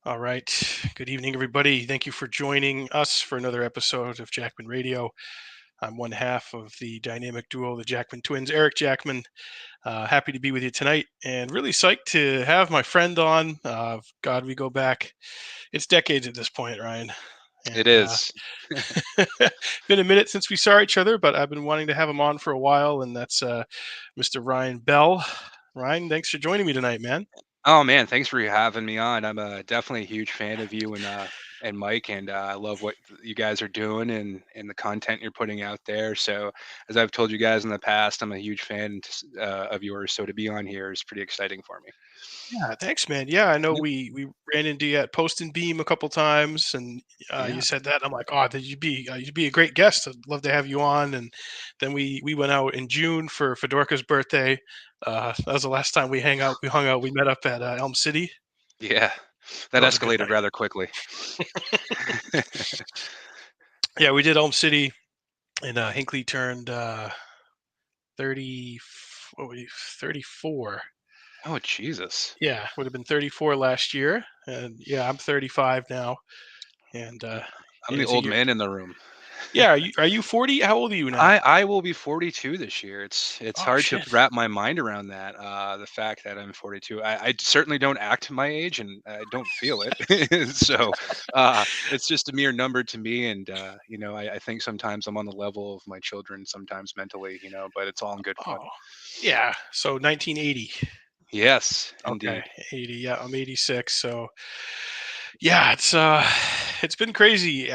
All right. Good evening, everybody. Thank you for joining us for another episode of Jackman Radio. I'm one half of the dynamic duo, the Jackman twins, Eric Jackman. Happy to be with you tonight and really psyched to have my friend on. God, we go back. It's decades at this point, Ryan. It And is. been a minute since we saw each other, but I've been wanting to have him on for a while, and that's Mr. Ryan Bell. Ryan, thanks for joining me tonight, man. Oh man, thanks for having me on. I'm definitely a huge fan of you and Mike, and I love what you guys are doing and the content you're putting out there. So, as I've told you guys in the past, I'm a huge fan of yours. So to be on here is pretty exciting for me. Yeah, thanks, man. Yeah, I know Yep. we ran into you at Post and Beam a couple times, and you Yeah. said that. I'm like, oh, that you'd be a great guest. I'd love to have you on. And then we went out in June for Fedorka's birthday. That was the last time we hang out. We hung out. We met up at Elm City. Yeah. That That was a good escalated night. rather quickly. Yeah, we did Elm City, and Hinkley turned 30. What were you, 34? Oh Jesus. Yeah, would have been 34 last year, and yeah, I'm 35 now, and I'm and the it's a old year. man in the room. Yeah, are you 40? How old are you now? I will be 42 this year. It's Oh hard to shit. wrap my mind around that. The fact that I'm 42. I certainly don't act my age, and I don't feel it. So it's just a mere number to me. And I think sometimes I'm on the level of my children, sometimes mentally. But it's all in good fun. Oh, yeah. So 1980. Yes, Okay, indeed. 80. Yeah, I'm 86. So yeah, it's been crazy.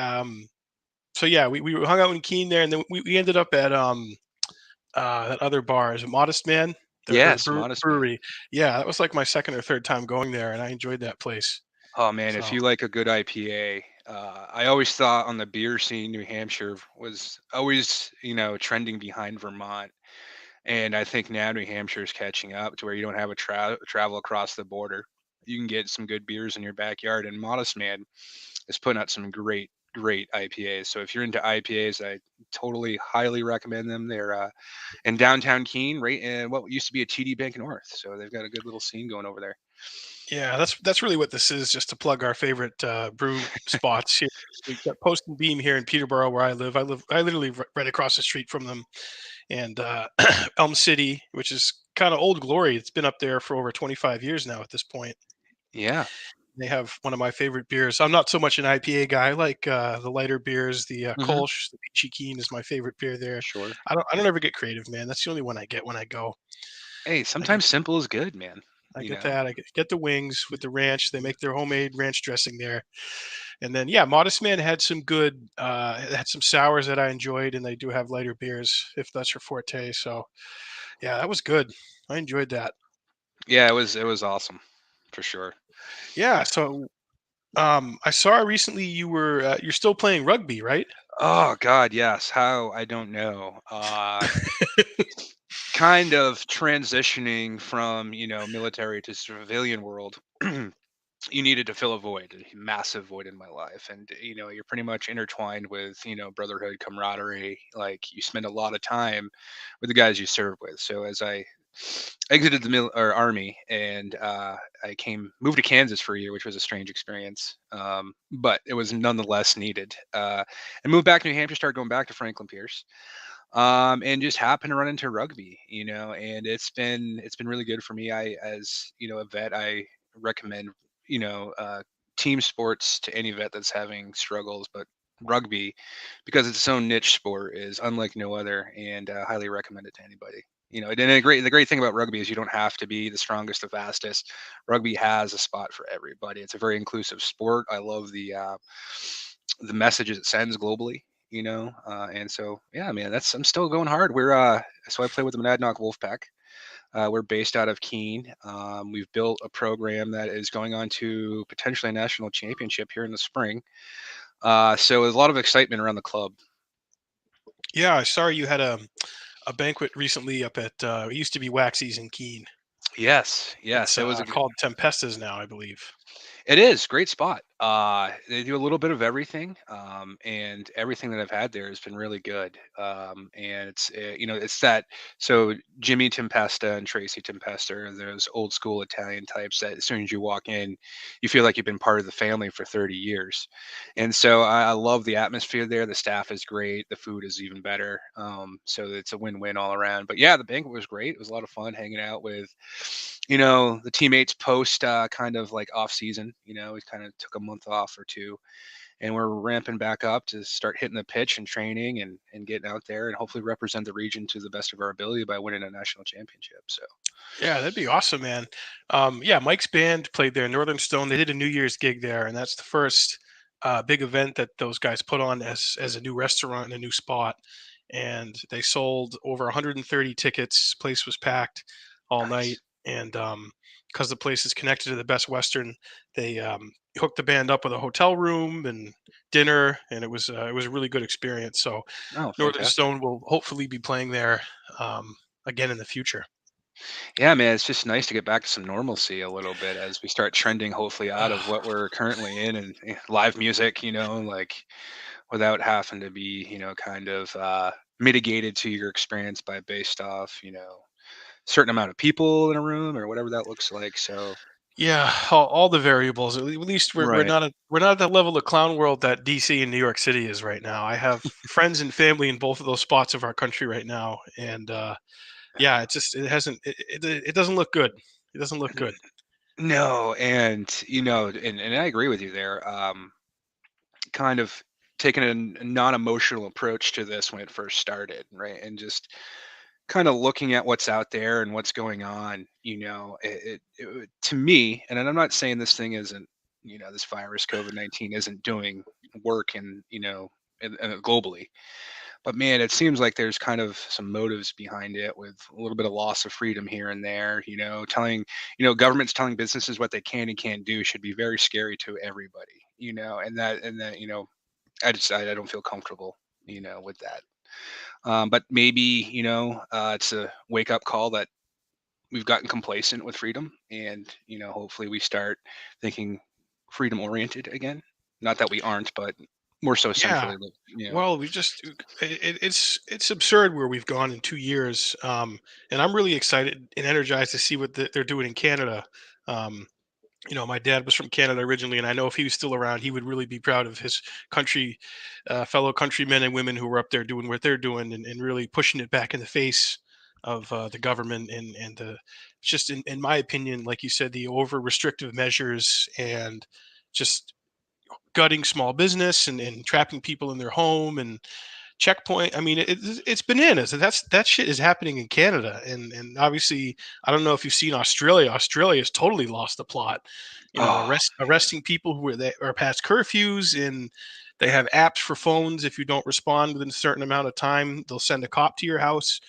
So yeah, we hung out in Keene there, and then we ended up at that other bar, is it Modest Man, or the Yes, modest man. brewery. Yeah, that was like my second or third time going there, and I enjoyed that place. Oh man, if So you like a good IPA, I always thought on the beer scene, New Hampshire was always, trending behind Vermont. And I think now New Hampshire is catching up to where you don't have a travel across the border. You can get some good beers in your backyard. And Modest Man is putting out some great IPAs. So if you're into IPAs, I totally highly recommend them. They're in downtown Keene, right in what used to be a TD Bank North. So they've got a good little scene going over there. yeah, that's really what this is. Just to plug our favorite brew spots here. We've got Post and Beam here in Peterborough, where I live. I literally right across the street from them, and Elm City, which is kind of old glory. It's been up there for over 25 years now at this point. Yeah, They have one of my favorite beers. I'm not so much an IPA guy. I like the lighter beers. The hmm, Kolsch, the Peachy Keen is my favorite beer there. sure. I don't ever get creative, man. That's the only one I get when I go. Hey, I get sometimes simple is good, man. I You get know. that. I get the wings with the ranch. They make their homemade ranch dressing there. And then yeah, Modest Man had some good had some sours that I enjoyed, and they do have lighter beers if that's your forte. So yeah, that was good. I enjoyed that. Yeah, it was awesome for sure. Yeah. So I saw recently you're still playing rugby, right? Oh God, yes. How I don't know. Kind of transitioning from military to civilian world. You needed to fill a void, a massive void in my life, and you're pretty much intertwined with brotherhood, camaraderie. Like you spend a lot of time with the guys you serve with. So as I exited the army and I moved to Kansas for a year, which was a strange experience, but it was nonetheless needed. And moved back to New Hampshire, started going back to Franklin Pierce, and just happened to run into rugby, and it's been really good for me. As a vet, I recommend team sports to any vet that's having struggles, but rugby, because it's its own niche sport, is unlike no other, and highly recommend it to anybody. And the great thing about rugby is you don't have to be the strongest, the fastest. Rugby has a spot for everybody. It's a very inclusive sport. I love the messages it sends globally. And so yeah, man, I'm still going hard. So I play with the Monadnock Wolfpack. We're based out of Keene. We've built a program that is going on to potentially a national championship here in the spring. So there's a lot of excitement around the club. Yeah, I saw you had a banquet recently up at it used to be Waxy's in Keene. Yes, It's yes, it was called Tempestas now, I believe. it is great spot. They do a little bit of everything, and everything that I've had there has been really good. And it's that. So Jimmy Tempesta and Tracy Tempesta are those old school Italian types that as soon as you walk in, you feel like you've been part of the family for 30 years. And so I love the atmosphere there. The staff is great. The food is even better. So it's a win-win all around. But yeah, the banquet was great. It was a lot of fun hanging out with the teammates post kind of like off season. We kind of took a month off or two, and we're ramping back up to start hitting the pitch and training and getting out there and hopefully represent the region to the best of our ability by winning a national championship. So Yeah, that'd be awesome, man. Yeah, Mike's band played there, Northern Stone. They did a New Year's gig there, and that's the first big event that those guys put on as a new restaurant and a new spot. And they sold over 130 tickets. Place was packed all night, nice. and because the place is connected to the Best Western, they hooked the band up with a hotel room and dinner, and it was a really good experience. So Oh, Northern fantastic. Stone will hopefully be playing there again in the future. Yeah, man, it's just nice to get back to some normalcy a little bit as we start trending hopefully out of what we're currently in and live music, like without having to be, kind of mitigated to your experience by based off, certain amount of people in a room or whatever that looks like. So Yeah, all the variables. At least we're right. not at that level of clown world that DC and New York City is right now. I have friends and family in both of those spots of our country right now, and yeah, it hasn't it doesn't look good. It doesn't look good. No, and and I agree with you there. Kind of taking a non-emotional approach to this when it first started, right? And just kind of looking at what's out there and what's going on, to me, and I'm not saying this thing isn't, this virus COVID-19 isn't doing work and globally, but man, it seems like there's kind of some motives behind it with a little bit of loss of freedom here and there. Governments telling businesses what they can and can't do should be very scary to everybody. And that I don't feel comfortable, with that. But maybe it's a wake up call that we've gotten complacent with freedom, and hopefully we start thinking freedom oriented again. Not that we aren't, but more so Yeah. centrally. Well, we just it's absurd where we've gone in 2 years, and I'm really excited and energized to see what they're doing in Canada. Um, my dad was from Canada originally, and I know if he was still around, he would really be proud of his country, fellow countrymen and women who were up there doing what they're doing and really pushing it back in the face of the government and the just in my opinion, like you said, the over restrictive measures and just gutting small business and trapping people in their home and checkpoint. I mean, it's bananas, and that shit is happening in Canada, and obviously, I don't know if you've seen Australia. Australia has totally lost the plot. Oh, Arresting people who are past curfews, and they have apps for phones. If you don't respond within a certain amount of time, they'll send a cop to your house.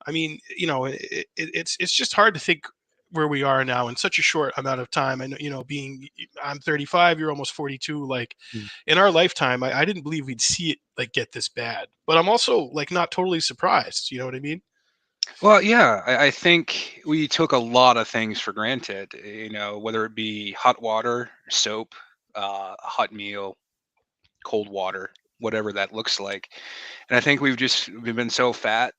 I mean, it's just hard to think where we are now in such a short amount of time. And being I'm 35, you're almost 42. Like mm. in our lifetime, I didn't believe we'd see it like get this bad. But I'm also like not totally surprised. You know what I mean? Well, yeah, I think we took a lot of things for granted, whether it be hot water, soap, a hot meal, cold water, whatever that looks like. And I think we've been so fat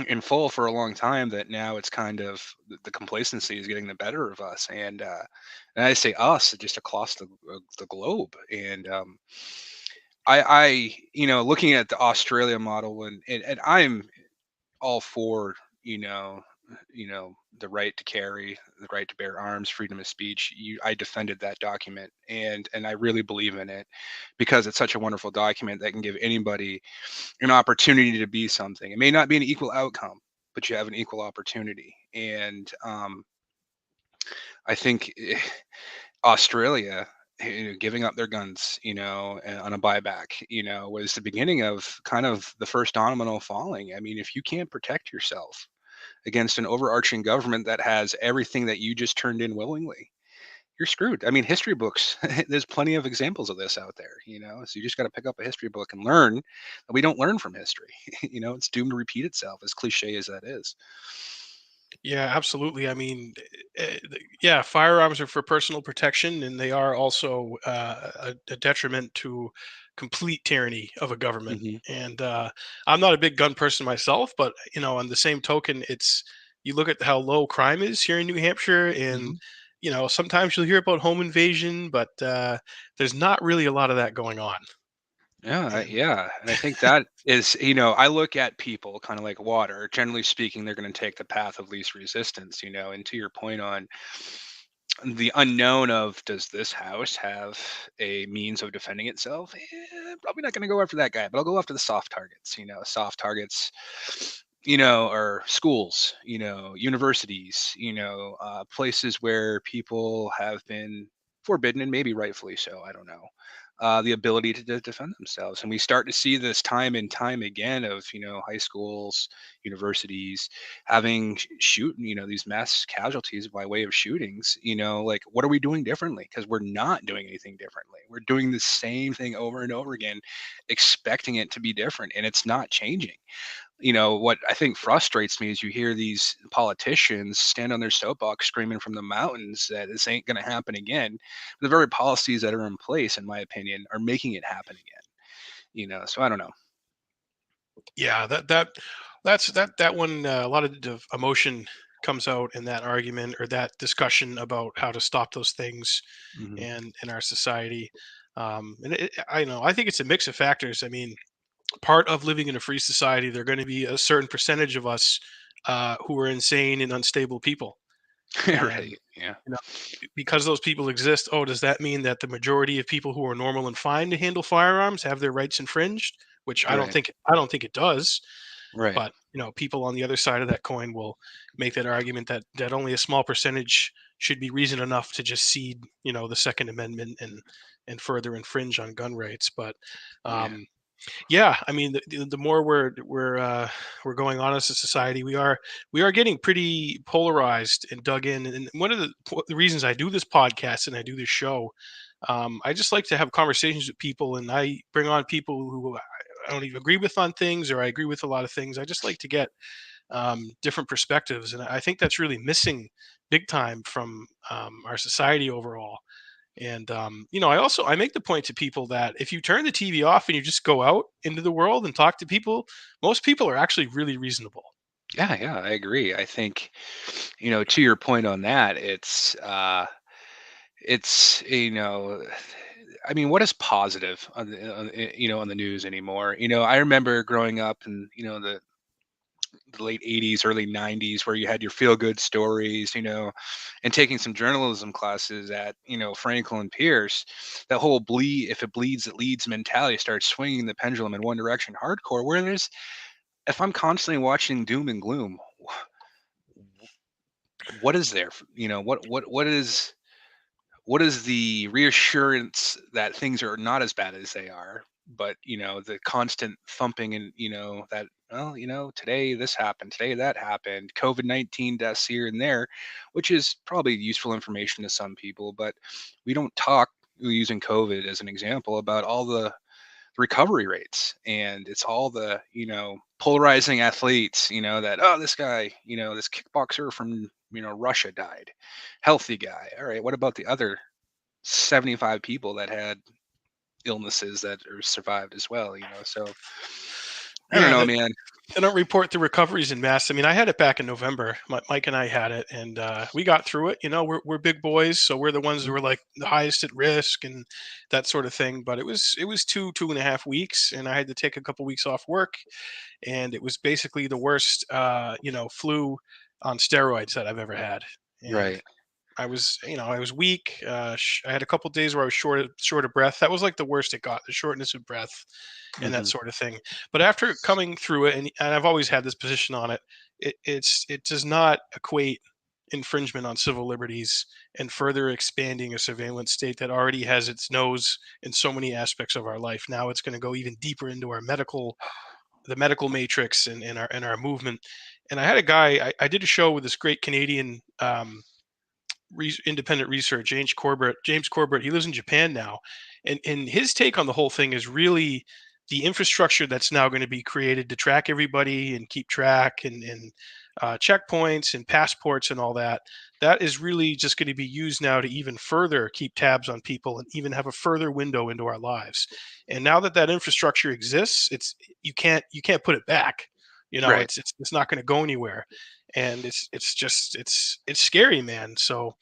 and full for a long time that now it's kind of the complacency is getting the better of us. And I say us just across the globe. And looking at the Australia model, and I'm all for you know the right to carry, the right to bear arms, freedom of speech. I defended that document, and I really believe in it because it's such a wonderful document that can give anybody an opportunity to be something. It may not be an equal outcome, but you have an equal opportunity. And I think Australia, giving up their guns, on a buyback, was the beginning of kind of the first domino falling. I mean, if you can't protect yourself against an overarching government that has everything that you just turned in willingly, you're screwed. I mean, history books, there's plenty of examples of this out there, so you just got to pick up a history book and learn that we don't learn from history. It's doomed to repeat itself, as cliche as that is. Yeah, absolutely. I mean, yeah, firearms are for personal protection, and they are also a detriment to complete tyranny of a government. Hmm. And I'm not a big gun person myself, but on the same token, you look at how low crime is here in New Hampshire, and Hmm. sometimes you'll hear about home invasion, but there's not really a lot of that going on. Yeah, And yeah, and I think that is, I look at people kind of like water. Generally speaking, they're going to take the path of least resistance, and to your point on the unknown of does this house have a means of defending itself? Probably not going to go after that guy, but I'll go after the soft targets. Soft targets, or schools, universities, places where people have been forbidden, and maybe rightfully so. I don't know. The ability to defend themselves. And we start to see this time and time again of, high schools, universities having these mass casualties by way of shootings. Like, what are we doing differently? Because we're not doing anything differently. We're doing the same thing over and over again, expecting it to be different, and it's not changing. What I think frustrates me is you hear these politicians stand on their soapbox screaming from the mountains that this ain't going to happen again. The very policies that are in place, in my opinion, are making it happen again. So I don't know. yeah, that one. A lot of emotion comes out in that argument or that discussion about how to stop those things Hmm. and in our society. And I think it's a mix of factors. I mean, part of living in a free society, there are going to be a certain percentage of us who are insane and unstable people, and Right. Yeah. you know, because those people exist. Oh, does that mean that the majority of people who are normal and fine to handle firearms have their rights infringed? Which I don't Right. think. I don't think it does. Right. But people on the other side of that coin will make that argument that only a small percentage should be reason enough to just cede, the Second Amendment and further infringe on gun rights. But Yeah. um, yeah, I mean, the more we're going on as a society, we are getting pretty polarized and dug in. And one of the reasons I do this podcast and I do this show, I just like to have conversations with people, and I bring on people who I don't even agree with on things, or I agree with a lot of things. I just like to get different perspectives, and I think that's really missing big time from our society overall. And I make the point to people that if you turn the TV off and you just go out into the world and talk to people, most people are actually really reasonable. Yeah. Yeah. I agree. I think, to your point on that, it's I mean, what is positive on the news anymore? I remember growing up in the late 80s, early 90s, where you had your feel good stories, and taking some journalism classes at, Franklin Pierce. That whole bleed, if it bleeds, it leads mentality starts swinging the pendulum in one direction hardcore. Where if I'm constantly watching doom and gloom, what is there? What is the reassurance that things are not as bad as they are, but the constant thumping and that, well, today this happened, today that happened, COVID-19 deaths here and there, which is probably useful information to some people, but we don't talk, using COVID as an example, about all the recovery rates, and it's all the polarizing athletes, that, oh, this guy, this kickboxer from Russia died, healthy guy. All right, what about the other 75 people that had illnesses that are survived as well, so I don't Yeah, know, that man. they don't report the recoveries in mass. I mean, I had it back in November. Mike and I had it, and we got through it. We're big boys, so we're the ones who Mhm. were like the highest at risk and that sort of thing. But it was 2.5 weeks, and I had to take a couple weeks off work, and it was basically the worst, flu on steroids that I've ever had. And Right. I was weak. I had a couple days where I was short of breath. That was like the worst it got, the shortness of breath and that Hmm. sort of thing. But after coming through it, and I've always had this position on it, it does not equate infringement on civil liberties and further expanding a surveillance state that already has its nose in so many aspects of our life. Now it's going to go even deeper into the medical matrix and our movement. And I had a guy. I did a show with this great Canadian independent research, James Corbett. He lives in Japan now, and his take on the whole thing is really the infrastructure that's now going to be created to track everybody and keep track and checkpoints and passports and all that, that is really just going to be used now to even further keep tabs on people and even have a further window into our lives. And now that that infrastructure exists, it's you can't put it back. Right. It's not going to go anywhere, and it's scary, man. So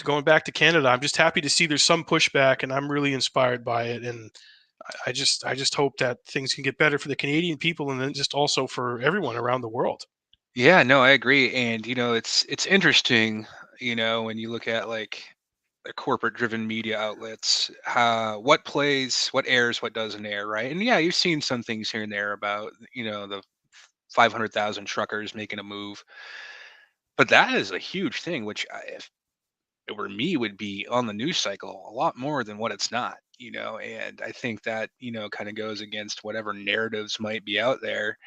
going back to Canada, I'm just happy to see there's some pushback, and I'm really inspired by it. And I just hope that things can get better for the Canadian people, and then just also for everyone around the world. Yeah, no, I agree. And it's interesting, when you look at like the corporate driven media outlets, what plays, what airs, what doesn't air, right? And yeah, you've seen some things here and there about, the 500,000 truckers making a move. But that is a huge thing, which if it were me, would be on the news cycle a lot more than what it's not, and I think that, kind of goes against whatever narratives might be out there,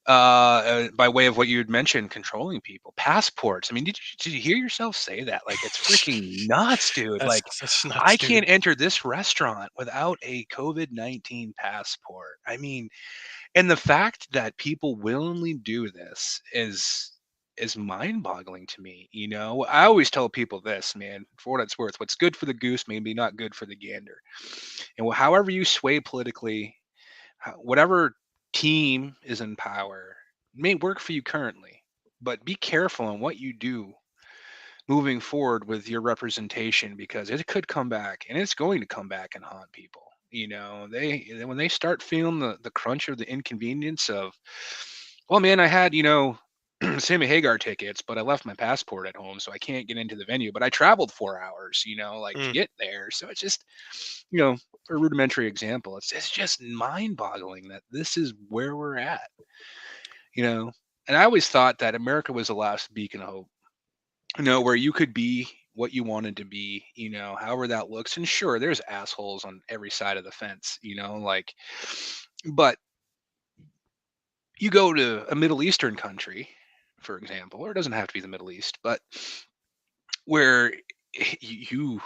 by way of what you had mentioned, controlling people, passports. I mean, did you hear yourself say that? Like, it's freaking nuts, dude. That's Like, that's I nuts, dude. can't enter this restaurant without a COVID-19 passport. I mean, and the fact that people willingly do this is mind-boggling to me. I always tell people this, man, for what it's worth, what's good for the goose may be not good for the gander. And however you sway politically, whatever team is in power may work for you currently, but be careful on what you do moving forward with your representation, because it could come back, and it's going to come back and haunt people. When they start feeling the crunch of the inconvenience of, well, man, I had, Sammy Hagar tickets, but I left my passport at home, so I can't get into the venue. But I traveled 4 hours, like to Mm. get there. So it's just, you know, for a rudimentary example, it's just mind-boggling that this is where we're at, you know. And I always thought that America was the last beacon of hope, where you could be what you wanted to be, however that looks. And sure, there's assholes on every side of the fence, like, but you go to a Middle Eastern country, for example, or it doesn't have to be the Middle East, but where you,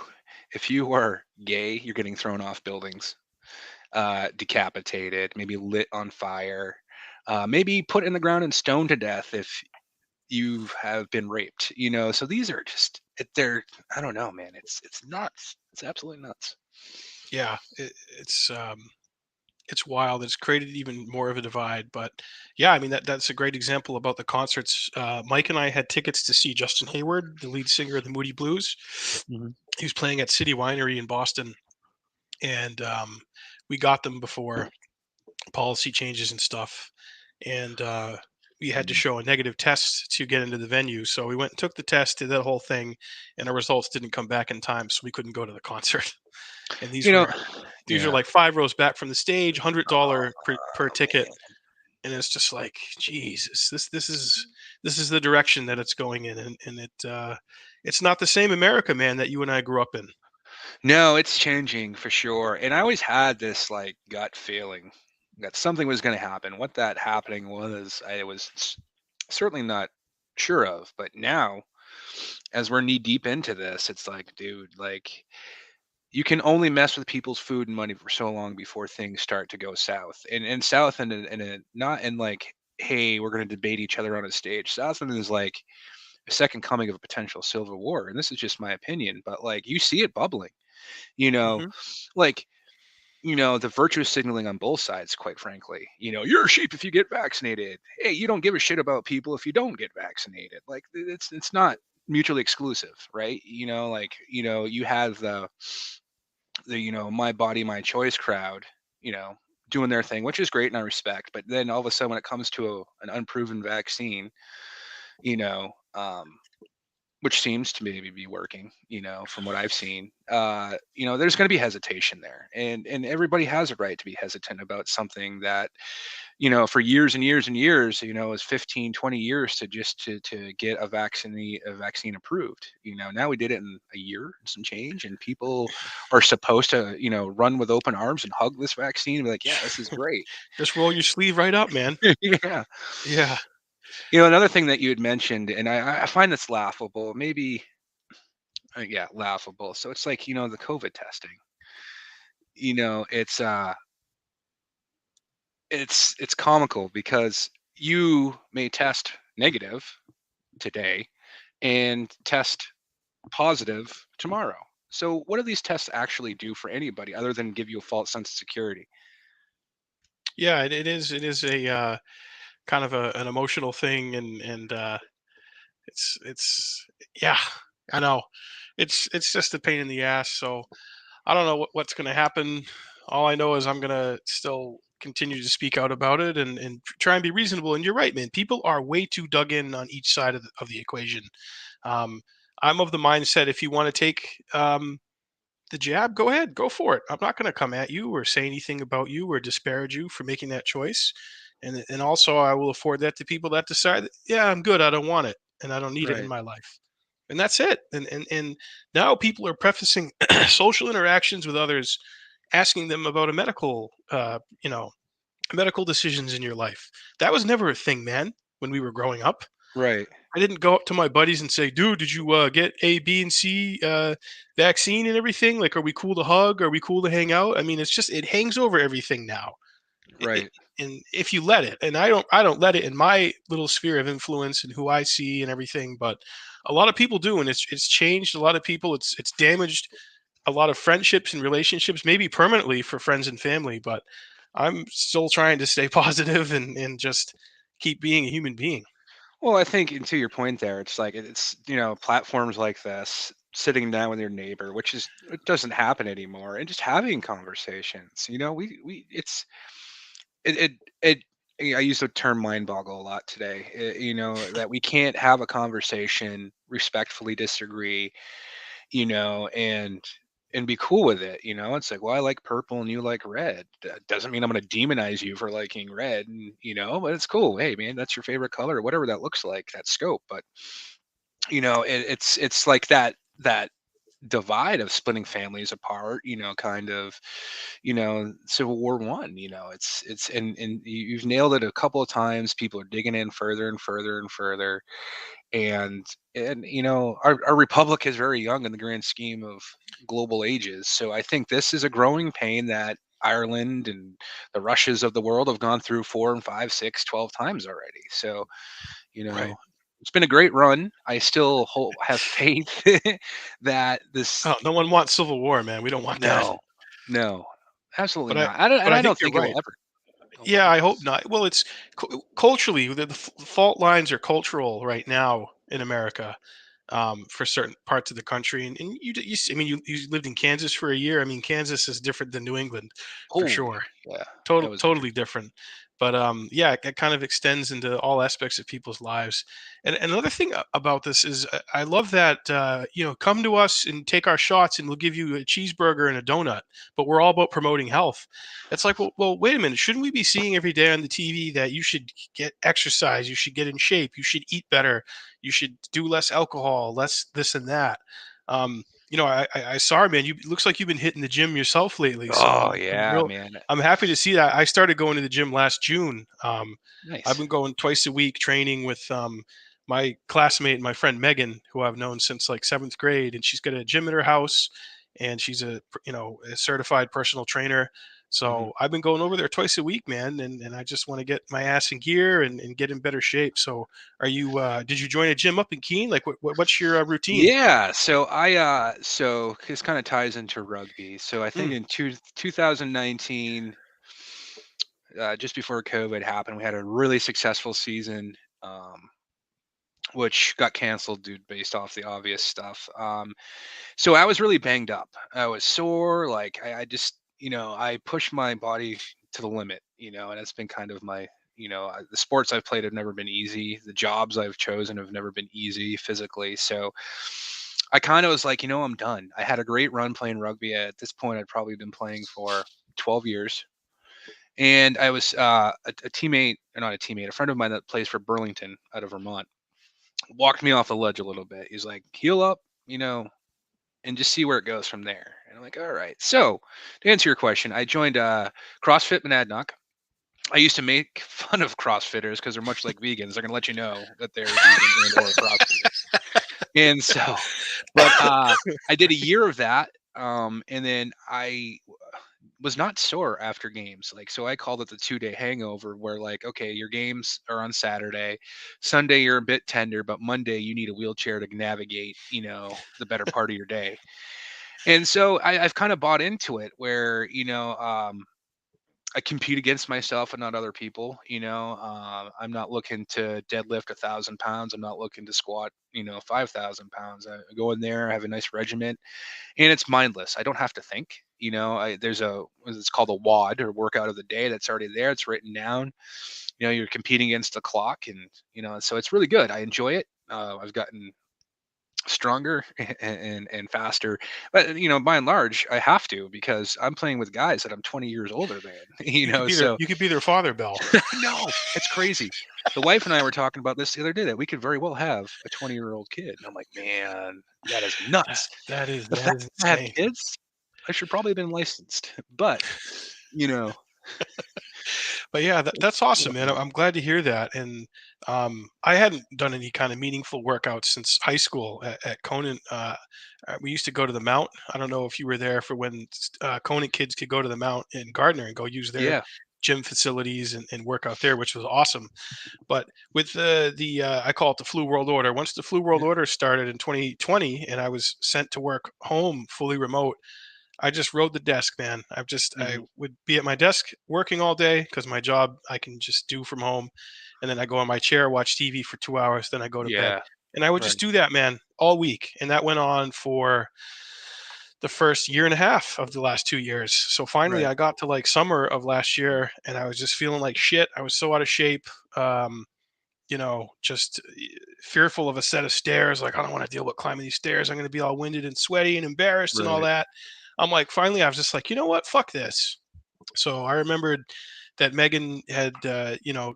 if you are gay, you're getting thrown off buildings, decapitated, maybe lit on fire, maybe put in the ground and stoned to death if you have been raped. So these are just they're, I don't know, man. It's nuts. It's absolutely nuts. Yeah, it's wild. It's created even more of a divide. But yeah, I mean that's a great example about the concerts. Mike and I had tickets to see Justin Hayward, the lead singer of the Moody Blues. Mhm. He was playing at City Winery in Boston, and we got them before policy changes and stuff. And we had to show a negative test to get into the venue. So we went and took the test, did that whole thing, and our results didn't come back in time, so we couldn't go to the concert. And You know, these are yeah. like 5 rows back from the stage, $100 per Oh ticket, man. and it's just like Jesus. This is the direction that it's going in, and it's not the same America, man, that you and I grew up in. No, it's changing for sure. And I always had this like gut feeling that something was going to happen. What that happening was, I was certainly not sure of. But now, as we're knee deep into this, it's like, dude, like, you can only mess with people's food and money for so long before things start to go south. And south in a not in like, hey, we're going to debate each other on a stage. South end is like a second coming of a potential civil war. And this is just my opinion, but like, you see it bubbling, you know, Hmm. like, the virtue signaling on both sides, quite frankly. You're a sheep if you get vaccinated. Hey, you don't give a shit about people if you don't get vaccinated. Like, it's not mutually exclusive, right? Like, you have the my body my choice crowd, you know doing their thing, which is great and I respect. But then all of a sudden, when it comes to an unproven vaccine, you know um which seems to maybe be working, from what I've seen, there's going to be hesitation there, and everybody has a right to be hesitant about something that, for years and years and years, is 15, 20 years to get a vaccine approved. Now we did it in a year and some change, and people are supposed to, run with open arms and hug this vaccine and be like, yeah, this is great. Just roll your sleeve right up, man. Yeah. Yeah. Another thing that you had mentioned, and I find this laughable, maybe, yeah, laughable. So it's like, the COVID testing. It's comical because you may test negative today and test positive tomorrow. So what do these tests actually do for anybody other than give you a false sense of security? Yeah, it is a kind of an emotional thing, and it's yeah, I know. It's just a pain in the ass. So I don't know what's going to happen. All I know is I'm going to still continue to speak out about it and try and be reasonable. And you're right, man. People are way too dug in on each side of the equation. Um, I'm of the mindset, if you want to take the jab, go ahead, go for it. I'm not going to come at you or say anything about you or disparage you for making that choice. And also, I will afford that to people that decide, that, yeah, I'm good. I don't want it, and I don't need it in Right. my life. And that's it. And now people are prefacing social interactions with others, asking them about a medical decisions in your life. That was never a thing, man. When we were growing up, Right. I didn't go up to my buddies and say, "Dude, did you get A, B, and C vaccine and everything? Like, are we cool to hug? Are we cool to hang out?" I mean, it's just it hangs over everything now. It, Right. and if you let it, and I don't let it in my little sphere of influence and who I see and everything, but a lot of people do, and it's changed a lot of people. It's damaged a lot of friendships and relationships, maybe permanently for friends and family. But I'm still trying to stay positive and just keep being a human being. Well, I think, and to your point there, it's like it's platforms like this, sitting down with your neighbor, which is it doesn't happen anymore, and just having conversations. We it it it. I use the term mind boggle a lot today. That we can't have a conversation, respectfully disagree, and be cool with it. It's like, well, I like purple and you like red. That doesn't mean I'm going to demonize you for liking red, and but it's cool. Hey, man, that's your favorite color, whatever that looks like, that scope. But it's like that divide of splitting families apart. Kind of, Civil War One. It's and you've nailed it a couple of times. People are digging in further and further and further, and our republic is very young in the grand scheme of global ages. So I think this is a growing pain that Ireland and the Russias of the world have gone through 4 and 5, 6, 12 times already. So you Right. know it's been a great run. I still have faith that this. Oh, no one wants civil war, man. We don't want that. No, no, absolutely But I not. I don't, but and I I think don't you're think it will right. ever. Go Yeah, on. I hope not. Well, it's culturally the fault lines are cultural right now in America, for certain parts of the country. And I mean, you lived in Kansas for a year. I mean, Kansas is different than New England for Holy, sure. yeah, that Total, was totally interesting. different. But yeah, it kind of extends into all aspects of people's lives. And another thing about this is I love that come to us and take our shots, and we'll give you a cheeseburger and a donut. But we're all about promoting health. It's like, well, wait a minute. Shouldn't we be seeing every day on the TV that you should get exercise, you should get in shape, you should eat better, you should do less alcohol, less this and that. I saw, man. You it looks like you've been hitting the gym yourself lately. So Oh I'm yeah, real. man. I'm happy to see that. I started going to the gym last June. I've Nice. been going twice a week training with my classmate, my friend Megan, who I've known since like seventh grade, and she's got a gym at her house, and she's a certified personal trainer. Mhm. So I've been going over there twice a week, man, and I just want to get my ass in gear and get in better shape. So are you? Did you join a gym up in Keene? Like, what's your routine? Yeah, so this kind of ties into rugby. So I think Mm, in 2019, just before COVID happened, we had a really successful season, which got canceled due based off the obvious stuff. So I was really banged up. I was sore. Like I just, I pushed my body to the limit, and it's been kind of my, the sports I've played have never been easy. The jobs I've chosen have never been easy physically. So I kind of was like, I'm done. I had a great run playing rugby. At this point, I'd probably been playing for 12 years. And I was a teammate, or not a teammate, a friend of mine that plays for Burlington out of Vermont, walked me off the ledge a little bit. He's like, heal up, and just see where it goes from there. And I'm like, all right. So to answer your question, I joined CrossFit Monadnock. I used to make fun of CrossFitters because they're much like vegans. They're gonna let you know that they're vegan and or CrossFitter. And so, but I did a year of that, and then I was not sore after games. Like, so I called it the 2-day hangover, where like, okay, your games are on Saturday, Sunday you're a bit tender, but Monday you need a wheelchair to navigate, the better part of your day. And so I've kind of bought into it where, I compete against myself and not other people. I'm not looking to deadlift 1,000 pounds. I'm not looking to squat, 5,000 pounds. I go in there, I have a nice regiment, and it's mindless. I don't have to think. There's it's called a WOD, or workout of the day, that's already there. It's written down. You're competing against the clock, and so it's really good. I enjoy it. I've gotten stronger and faster, but by and large I have to, because I'm playing with guys that I'm 20 years older than. So You could be their father, Bell. no, it's crazy. The wife and I were talking about this the other day, that we could very well have a 20-year-old kid, and I'm like, man, that is That nuts. The that fact is I have insane. kids, I should probably have been licensed, but you know But yeah, that's it's awesome, man. I'm glad to hear that. And I hadn't done any kind of meaningful workouts since high school at Conant. We used to go to the Mount. I don't know if you were there for when Conant kids could go to the Mount in Gardner and go use their yeah. gym facilities and work out there, which was awesome. But with the I call it the flu world order. Once the flu world Yeah. order started in 2020, and I was sent to work home fully remote, I just rode the desk, man. I Mhm. would be at my desk working all day because my job I can just do from home, and then I go on my chair, watch TV for 2 hours, then I go to bed, Yeah. and I would just Right. do that, man, all week, and that went on for the first year and a half of the last 2 years. So finally, Right. I got to like summer of last year, and I was just feeling like shit. I was so out of shape. Um, just fearful of a set of stairs. Like, I don't want to deal with climbing these stairs. I'm going to be all winded and sweaty and embarrassed and all Right. that. I'm like, finally, I was just like, you know what? Fuck this. So I remembered that Megan had,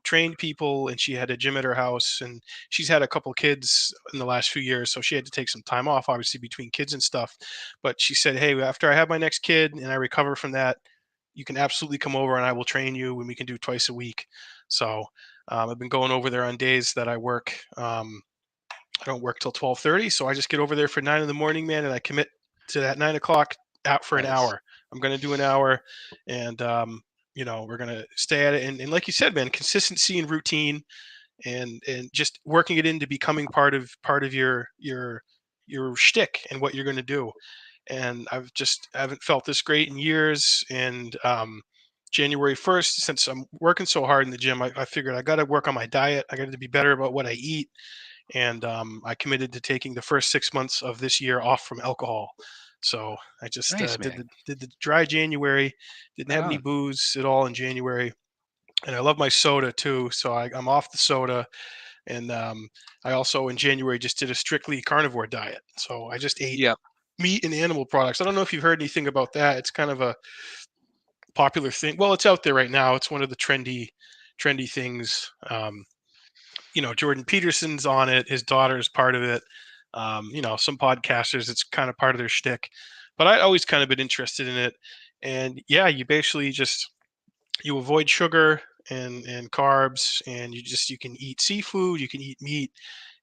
trained people, and she had a gym at her house, and she's had a couple kids in the last few years. So she had to take some time off, obviously, between kids and stuff. But she said, hey, after I have my next kid and I recover from that, you can absolutely come over and I will train you, and we can do twice a week. So I've been going over there on days that I work. I don't work till 12:30, so I just get over there for 9 in the morning, man, and I commit to that 9 o'clock out for an Nice. hour. I'm going to do an hour, and we're going to stay at it. And like you said, man, consistency and routine, and just working it into becoming part of your shtick and what you're going to do. And I haven't felt this great in years. And January 1st, since I'm working so hard in the gym, I figured I got to work on my diet. I got to be better about what I eat, and I committed to taking the first 6 months of this year off from alcohol. So I just Nice, did man. the dry January. Didn't Right have any on. booze at all in January, and I love my soda too. So I'm off the soda, and I also in January just did a strictly carnivore diet. So I just ate Yep. meat and animal products. I don't know if you've heard anything about that. It's kind of a popular thing. Well, it's out there right now. It's one of the trendy things. Jordan Peterson's on it. His daughter's part of it. Some podcasters, it's kind of part of their shtick. But I always kind of been interested in it. And yeah, you basically just you avoid sugar and carbs, and you can eat seafood, you can eat meat,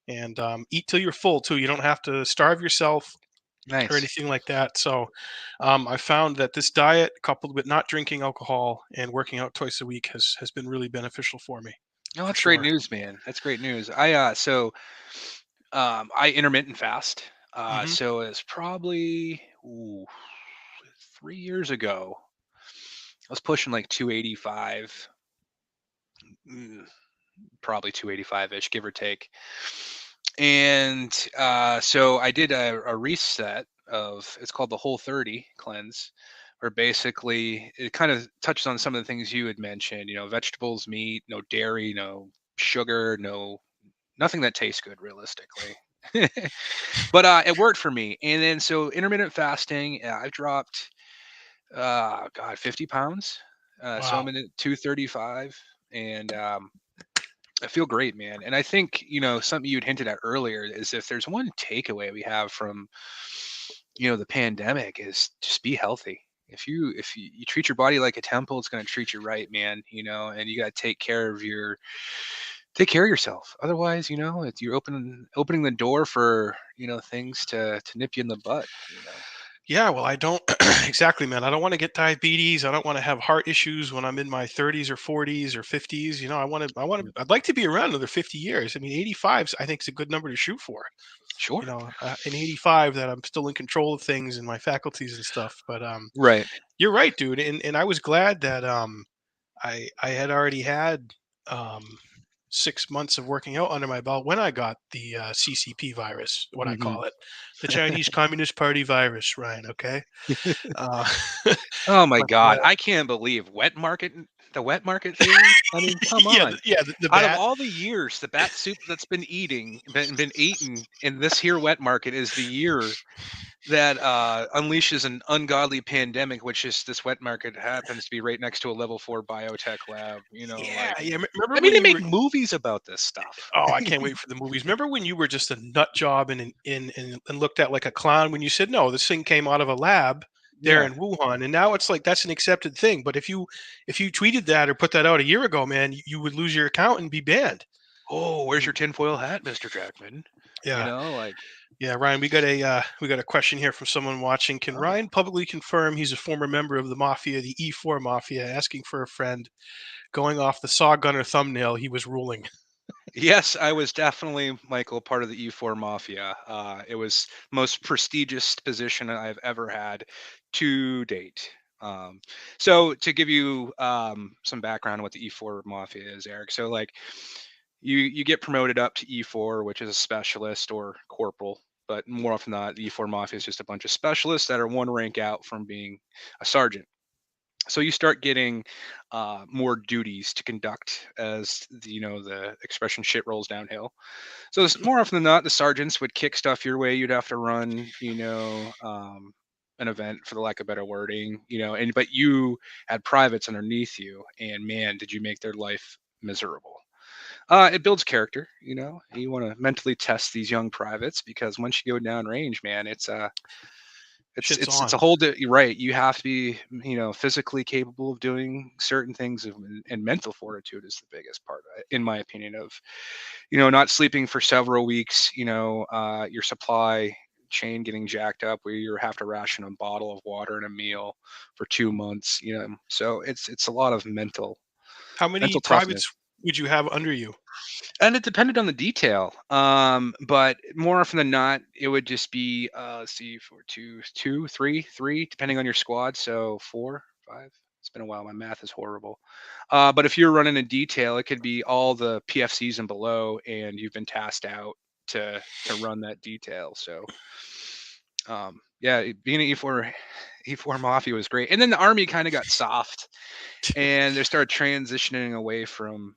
and eat till you're full too. You don't have to starve yourself or Nice. anything like that. So I found that this diet, coupled with not drinking alcohol and working out twice a week, has been really beneficial for me, No, for that's great sure. news, man. That's great news. I intermittent fast. Hmm. So it's probably 3 years ago. I was pushing like 285, mm, probably 285-ish, give or take. And so I did a reset of, it's called the Whole30 Cleanse, where basically it kind of touches on some of the things you had mentioned, vegetables, meat, no dairy, no sugar, nothing that tastes good realistically. But it worked for me. And then so intermittent fasting, I've dropped god 50 pounds. So Wow. I'm in at 235, and I feel great, man. And I think, something you'd hinted at earlier is, if there's one takeaway we have from, the pandemic, is just be healthy. If you treat your body like a temple, it's going to treat you right, man. And you got to take care of yourself. Otherwise, you're opening the door for, things to nip you in the butt. Yeah, well, I don't exactly, man. I don't want to get diabetes. I don't want to have heart issues when I'm in my 30s or 40s or 50s. Yeah. I'd like to be around another 50 years. I mean, 85 I think is a good number to shoot for. Sure. In 85 that I'm still in control of things and my faculties and stuff. But Right. you're right, dude. And I was glad that I had already had um 6 months of working out under my belt when I got the CCP virus, what I Hmm. call it, the Chinese Communist Party virus, Ryan. Okay. Uh, Oh my but God. I can't believe the wet market theory. I mean, come yeah, on. the Out of bat. all the years, the bat soup that's been eaten in this here wet market is the year that unleashes an ungodly pandemic, which is this wet market happens to be right next to a level 4 biotech lab. Yeah, yeah. Remember I mean, when they you make were? movies about this stuff. Oh, I can't wait for the movies. Remember when you were just a nut job and looked at like a clown when you said no, this thing came out of a lab there Yeah. in Wuhan, and now it's like that's an accepted thing. But if you tweeted that or put that out a year ago, man, you would lose your account and be banned. Oh, where's Mm. your tinfoil hat, Mr. Jackman? Yeah, Like, yeah, Ryan. We got a question here from someone watching. Can oh. Ryan publicly confirm he's a former member of the mafia, the E4 mafia, asking for a friend, going off the saw gunner thumbnail he was ruling? Yes, I was definitely, Michael, part of the E4 Mafia. It was most prestigious position I've ever had to date. Um, so to give you some background on what the E4 Mafia is, Eric. So like you get promoted up to E4, which is a specialist or corporal, but more often than not, the E4 Mafia is just a bunch of specialists that are one rank out from being a sergeant. So you start getting more duties to conduct as the expression shit rolls downhill. So more often than not, the sergeants would kick stuff your way. You'd have to run, an event for the lack of better wording, and but you had privates underneath you, and man, did you make their life miserable. It builds character. You want to mentally test these young privates because once you go down range, man, it's Shit's it's a on. you're right. You have to be, physically capable of doing certain things, and mental fortitude is the biggest part, in my opinion, of, not sleeping for several weeks, your supply chain getting jacked up where you have to ration a bottle of water and a meal for 2 months, so it's a lot of How many mental toughness. privates would you have under you? And it depended on the detail. But more often than not, it would just be let's see, for two, three, depending on your squad. So four, five. It's been a while. My math is horrible. But if you're running a detail, it could be all the PFCs and below, and you've been tasked out to run that detail. So yeah, being an E4 Mafia was great. And then the army kind of got soft, and they started transitioning away from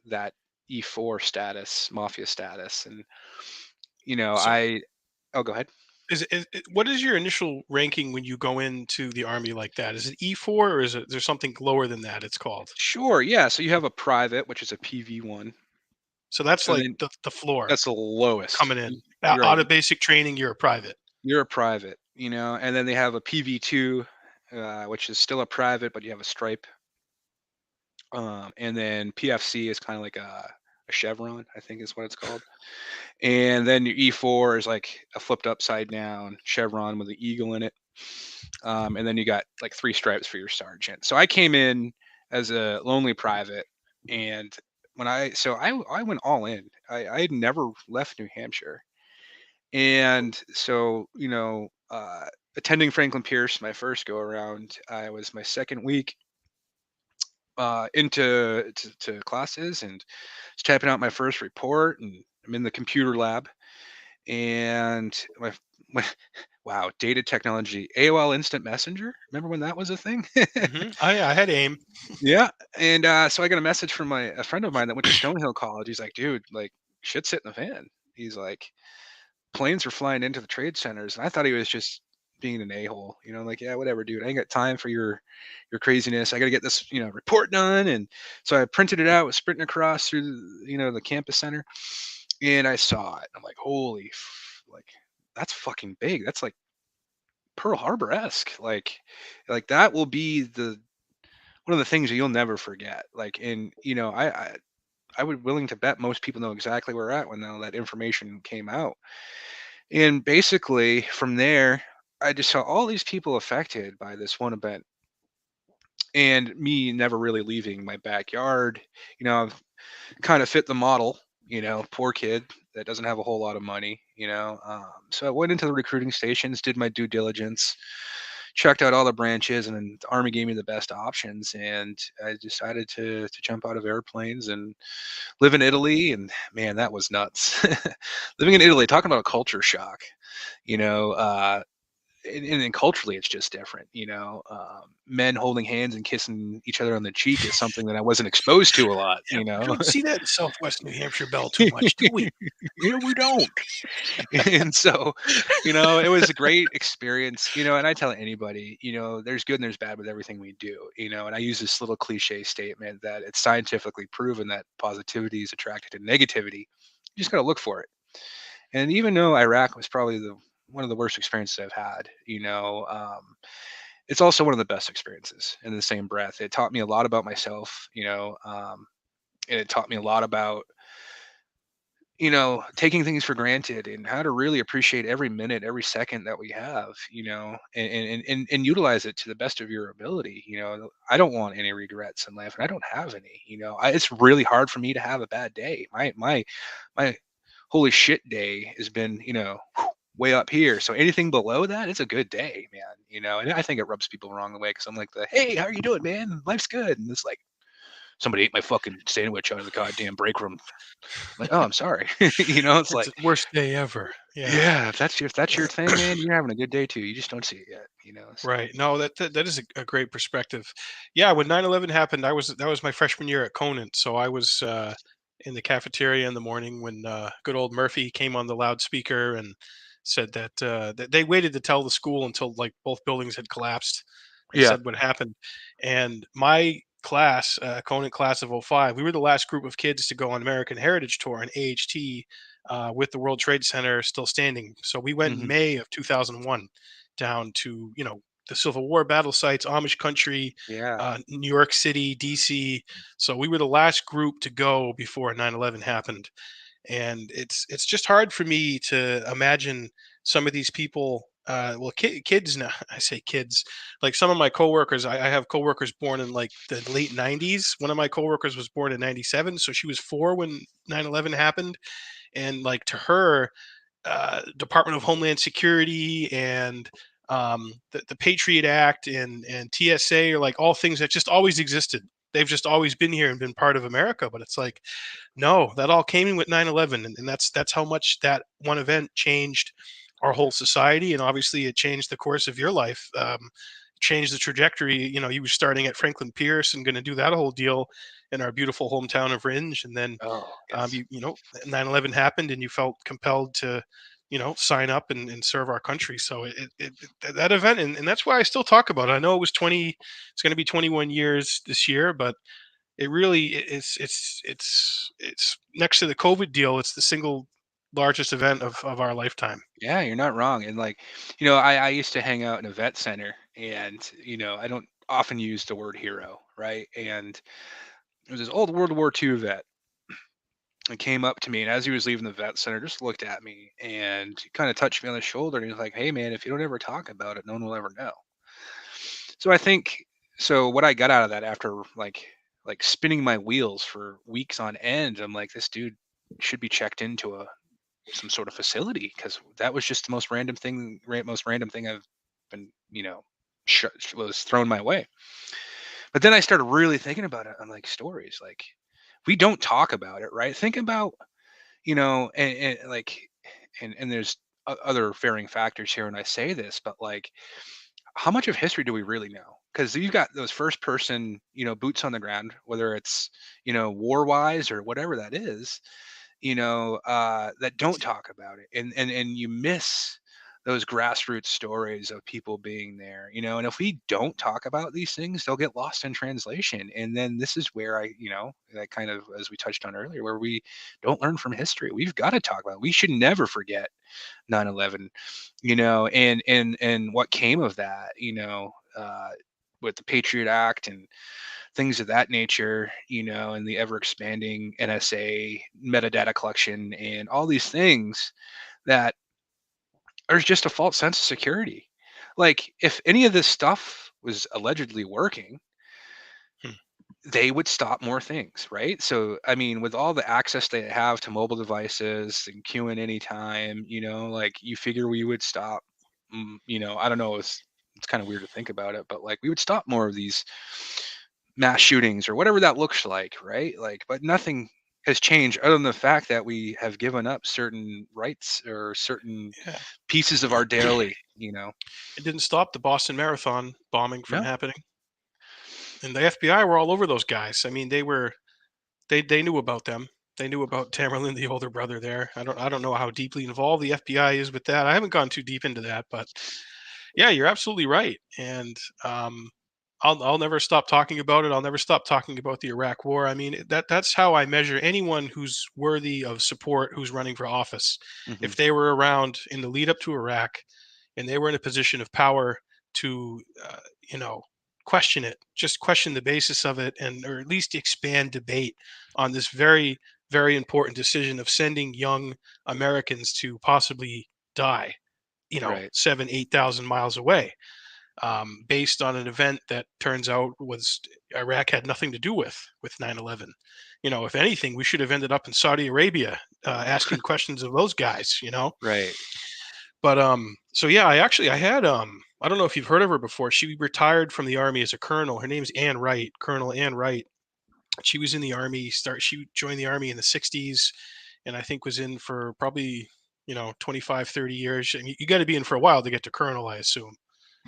that E4 status, mafia status, and So I. Oh, go ahead. what is your initial ranking when you go into the army like that? Is it E4 or is it there's something lower than that it's called? Sure, yeah. So you have a private, which is a PV1, So that's and like then the floor that's the lowest. coming in. You're right. Out of basic training, you're a private. You're a private, and then they have a PV2, which is still a private, but you have a stripe. And then PFC is kind of like a chevron, I think is what it's called. And then your E4 is like a flipped upside down chevron with an eagle in it. And then you got like three stripes for your sergeant. So I came in as a lonely private, and I went all in. I had never left New Hampshire, and so attending Franklin Pierce my first go around, I was my second week into to classes and was typing out my first report, and I'm in the computer lab, and my wow, data technology, AOL Instant Messenger. Remember when that was a thing? I had aim. Yeah, and so I got a message from a friend of mine that went to Stonehill College. He's like, dude, like shit's hitting the fan. He's like, planes were flying into the trade centers, and I thought he was just being an a-hole, like, yeah, whatever, dude. I ain't got time for your craziness. I got to get this, report done. And so I printed it out, was sprinting across through the campus center, and I saw it. I'm like, holy, like that's fucking big. That's like Pearl Harbor esque. Like that will be the one of the things that you'll never forget. Like, and I would willing to bet most people know exactly where we're at when all that information came out. And basically from there, I just saw all these people affected by this one event, and me never really leaving my backyard. I've kind of fit the model, poor kid that doesn't have a whole lot of money. So I went into the recruiting stations, did my due diligence, checked out all the branches, and then the army gave me the best options, and I decided to jump out of airplanes and live in Italy. And man, that was nuts. Living in Italy, talking about a culture shock. you know uh and then culturally it's just different. Men holding hands and kissing each other on the cheek is something that I wasn't exposed to a lot. Yeah, we don't see that in Southwest New Hampshire Belle too much, do we? We don't. And so, it was a great experience. And I tell anybody, there's good and there's bad with everything we do. And I use this little cliche statement that it's scientifically proven that positivity is attracted to negativity. You just got to look for it. And even though Iraq was probably the one of the worst experiences I've had, it's also one of the best experiences in the same breath. It taught me a lot about myself, and it taught me a lot about, taking things for granted and how to really appreciate every minute, every second that we have, and utilize it to the best of your ability. I don't want any regrets in life, and I don't have any. It's really hard for me to have a bad day. My holy shit day has been, way up here. So anything below that, it's a good day, man. And I think it rubs people wrong the way because I'm like hey, how are you doing, man? Life's good. And it's like somebody ate my fucking sandwich out of the goddamn break room. Like, oh, I'm sorry. It's It's like, the worst day ever. Yeah. yeah, if that's your thing, man, you're having a good day too. You just don't see it yet. So Right. No, that is a great perspective. Yeah, when 9/11 happened, that was my freshman year at Conant. So I was in the cafeteria in the morning when good old Murphy came on the loudspeaker and said that they waited to tell the school until like both buildings had collapsed and yeah. said what happened. And my class, Conant class of '05, we were the last group of kids to go on American Heritage Tour in AHT with the World Trade Center still standing. So we went in Hmm. May of 2001 down to, the Civil War battle sites, Amish country, Yeah. New York City, DC. So we were the last group to go before 9/11 happened, and it's just hard for me to imagine some of these people. Well, kids now. I say kids. Like some of my coworkers, I have coworkers born in like the late '90s. One of my coworkers was born in '97, so she was 4 when 9/11 happened, and like to her, Department of Homeland Security and the Patriot Act and TSA are like all things that just always existed. They've just always been here and been part of America. But it's like, no, that all came in with 9/11, and that's how much that one event changed our whole society, and obviously it changed the course of your life. Changed the trajectory. You were starting at Franklin Pierce and going to do that whole deal in our beautiful hometown of Ringe, and then Oh, yes. 9/11 happened and you felt compelled to sign up and serve our country. So that event, and that's why I still talk about it. I know it was 20, it's going to be 21 years this year, but it really it's next to the COVID deal, it's the single largest event of our lifetime. Yeah, you're not wrong. And like, I used to hang out in a vet center, and I don't often use the word hero, right? And there was this old World War II vet and came up to me, and as he was leaving the vet center, just looked at me and kind of touched me on the shoulder, and he was like, "Hey, man, if you don't ever talk about it, no one will ever know." So I think, so what I got out of that after like spinning my wheels for weeks on end, I'm like, this dude should be checked into a some sort of facility, because that was just the most random thing I've been, was thrown my way. But then I started really thinking about it on like stories, like we don't talk about it, right? Think about, and like, and there's other varying factors here when I say this, but like, how much of history do we really know? Because you've got those first person, boots on the ground, whether it's, war wise or whatever that is, that don't talk about it, and you miss those grassroots stories of people being there, and if we don't talk about these things, they'll get lost in translation. And then this is where that kind of, as we touched on earlier, where we don't learn from history. We've got to talk about it. We should never forget 9/11, and what came of that, with the Patriot Act and things of that nature, and the ever expanding NSA metadata collection and all these things that there's just a false sense of security. Like, if any of this stuff was allegedly working, Hmm. they would stop more things, right? So, I mean, with all the access they have to mobile devices and queuing anytime, like you figure we would stop. I don't know. It's kind of weird to think about it, but like we would stop more of these mass shootings or whatever that looks like, right? Like, but nothing has changed other than the fact that we have given up certain rights or certain Yeah. pieces of our daily. It didn't stop the Boston Marathon bombing from No, happening, and the FBI were all over those guys. I mean, they knew about them. They knew about Tamerlan, the older brother there. I don't know how deeply involved the FBI is with that. I haven't gone too deep into that, but yeah, you're absolutely right. And I'll never stop talking about it. I'll never stop talking about the Iraq War. I mean, that's how I measure anyone who's worthy of support, who's running for office. hmm If they were around in the lead up to Iraq, and they were in a position of power to, you know, question it, just question the basis of it, and or at least expand debate on this very, very important decision of sending young Americans to possibly die, right, 7, 8,000 miles away, based on an event that turns out was Iraq had nothing to do with 9/11. If anything, we should have ended up in Saudi Arabia, asking questions of those guys. right. But so yeah, I had I don't know if you've heard of her before. She retired from the army as a colonel. Her name's Ann Wright, Colonel Ann Wright. She was in the army. She joined the army in the 60s, and I think was in for probably 25, 30 years. And you got to be in for a while to get to colonel, I assume.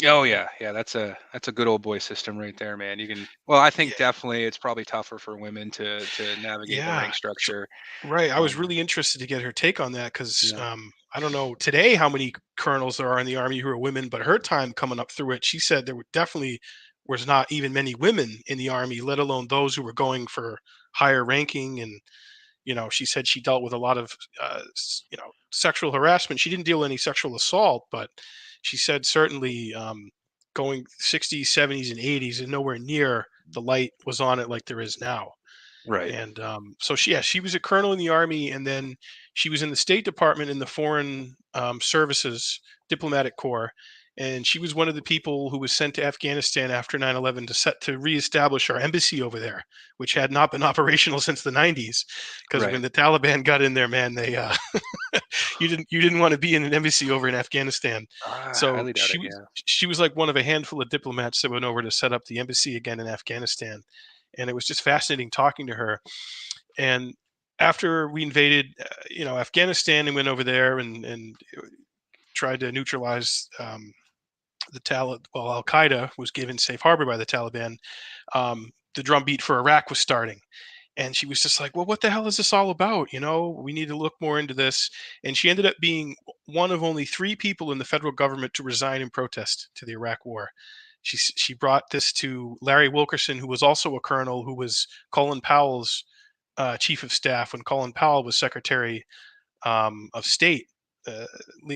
Oh Uh, yeah, yeah. That's a good old boy system right there, man. You can. Well, I yeah, think definitely it's probably tougher for women to navigate the yeah. rank So structure. right, I was Um, really interested to get her take on that because yeah, I don't know today how many colonels there are in the army who are women, but her time coming up through it, she said there were definitely was not even many women in the army, let alone those who were going for higher ranking. And she said she dealt with a lot of sexual harassment. She didn't deal with any sexual assault, but she said certainly going 60s, 70s, and 80s and nowhere near the light was on it like there is now. right, And so she was a colonel in the army, and then she was in the State Department in the Foreign Services Diplomatic Corps, and she was one of the people who was sent to Afghanistan after 9/11 to reestablish our embassy over there, which had not been operational since the 90s. Because right. when the Taliban got in there, man, they you didn't want to be in an embassy over in Afghanistan. So Highly doubt she it. was Yeah. she was like one of a handful of diplomats that went over to set up the embassy again in Afghanistan, and it was just fascinating talking to her. And after we invaded, Afghanistan and went over there and tried to neutralize the Taliban. Well, Al Qaeda was given safe harbor by the Taliban. The drumbeat for Iraq was starting, and she was just like, well, what the hell is this all about? We need to look more into this. And she ended up being one of only 3 people in the federal government to resign in protest to the Iraq war. She brought this to Larry Wilkerson, who was also a colonel, who was Colin Powell's chief of staff when Colin Powell was Secretary of State. Uh,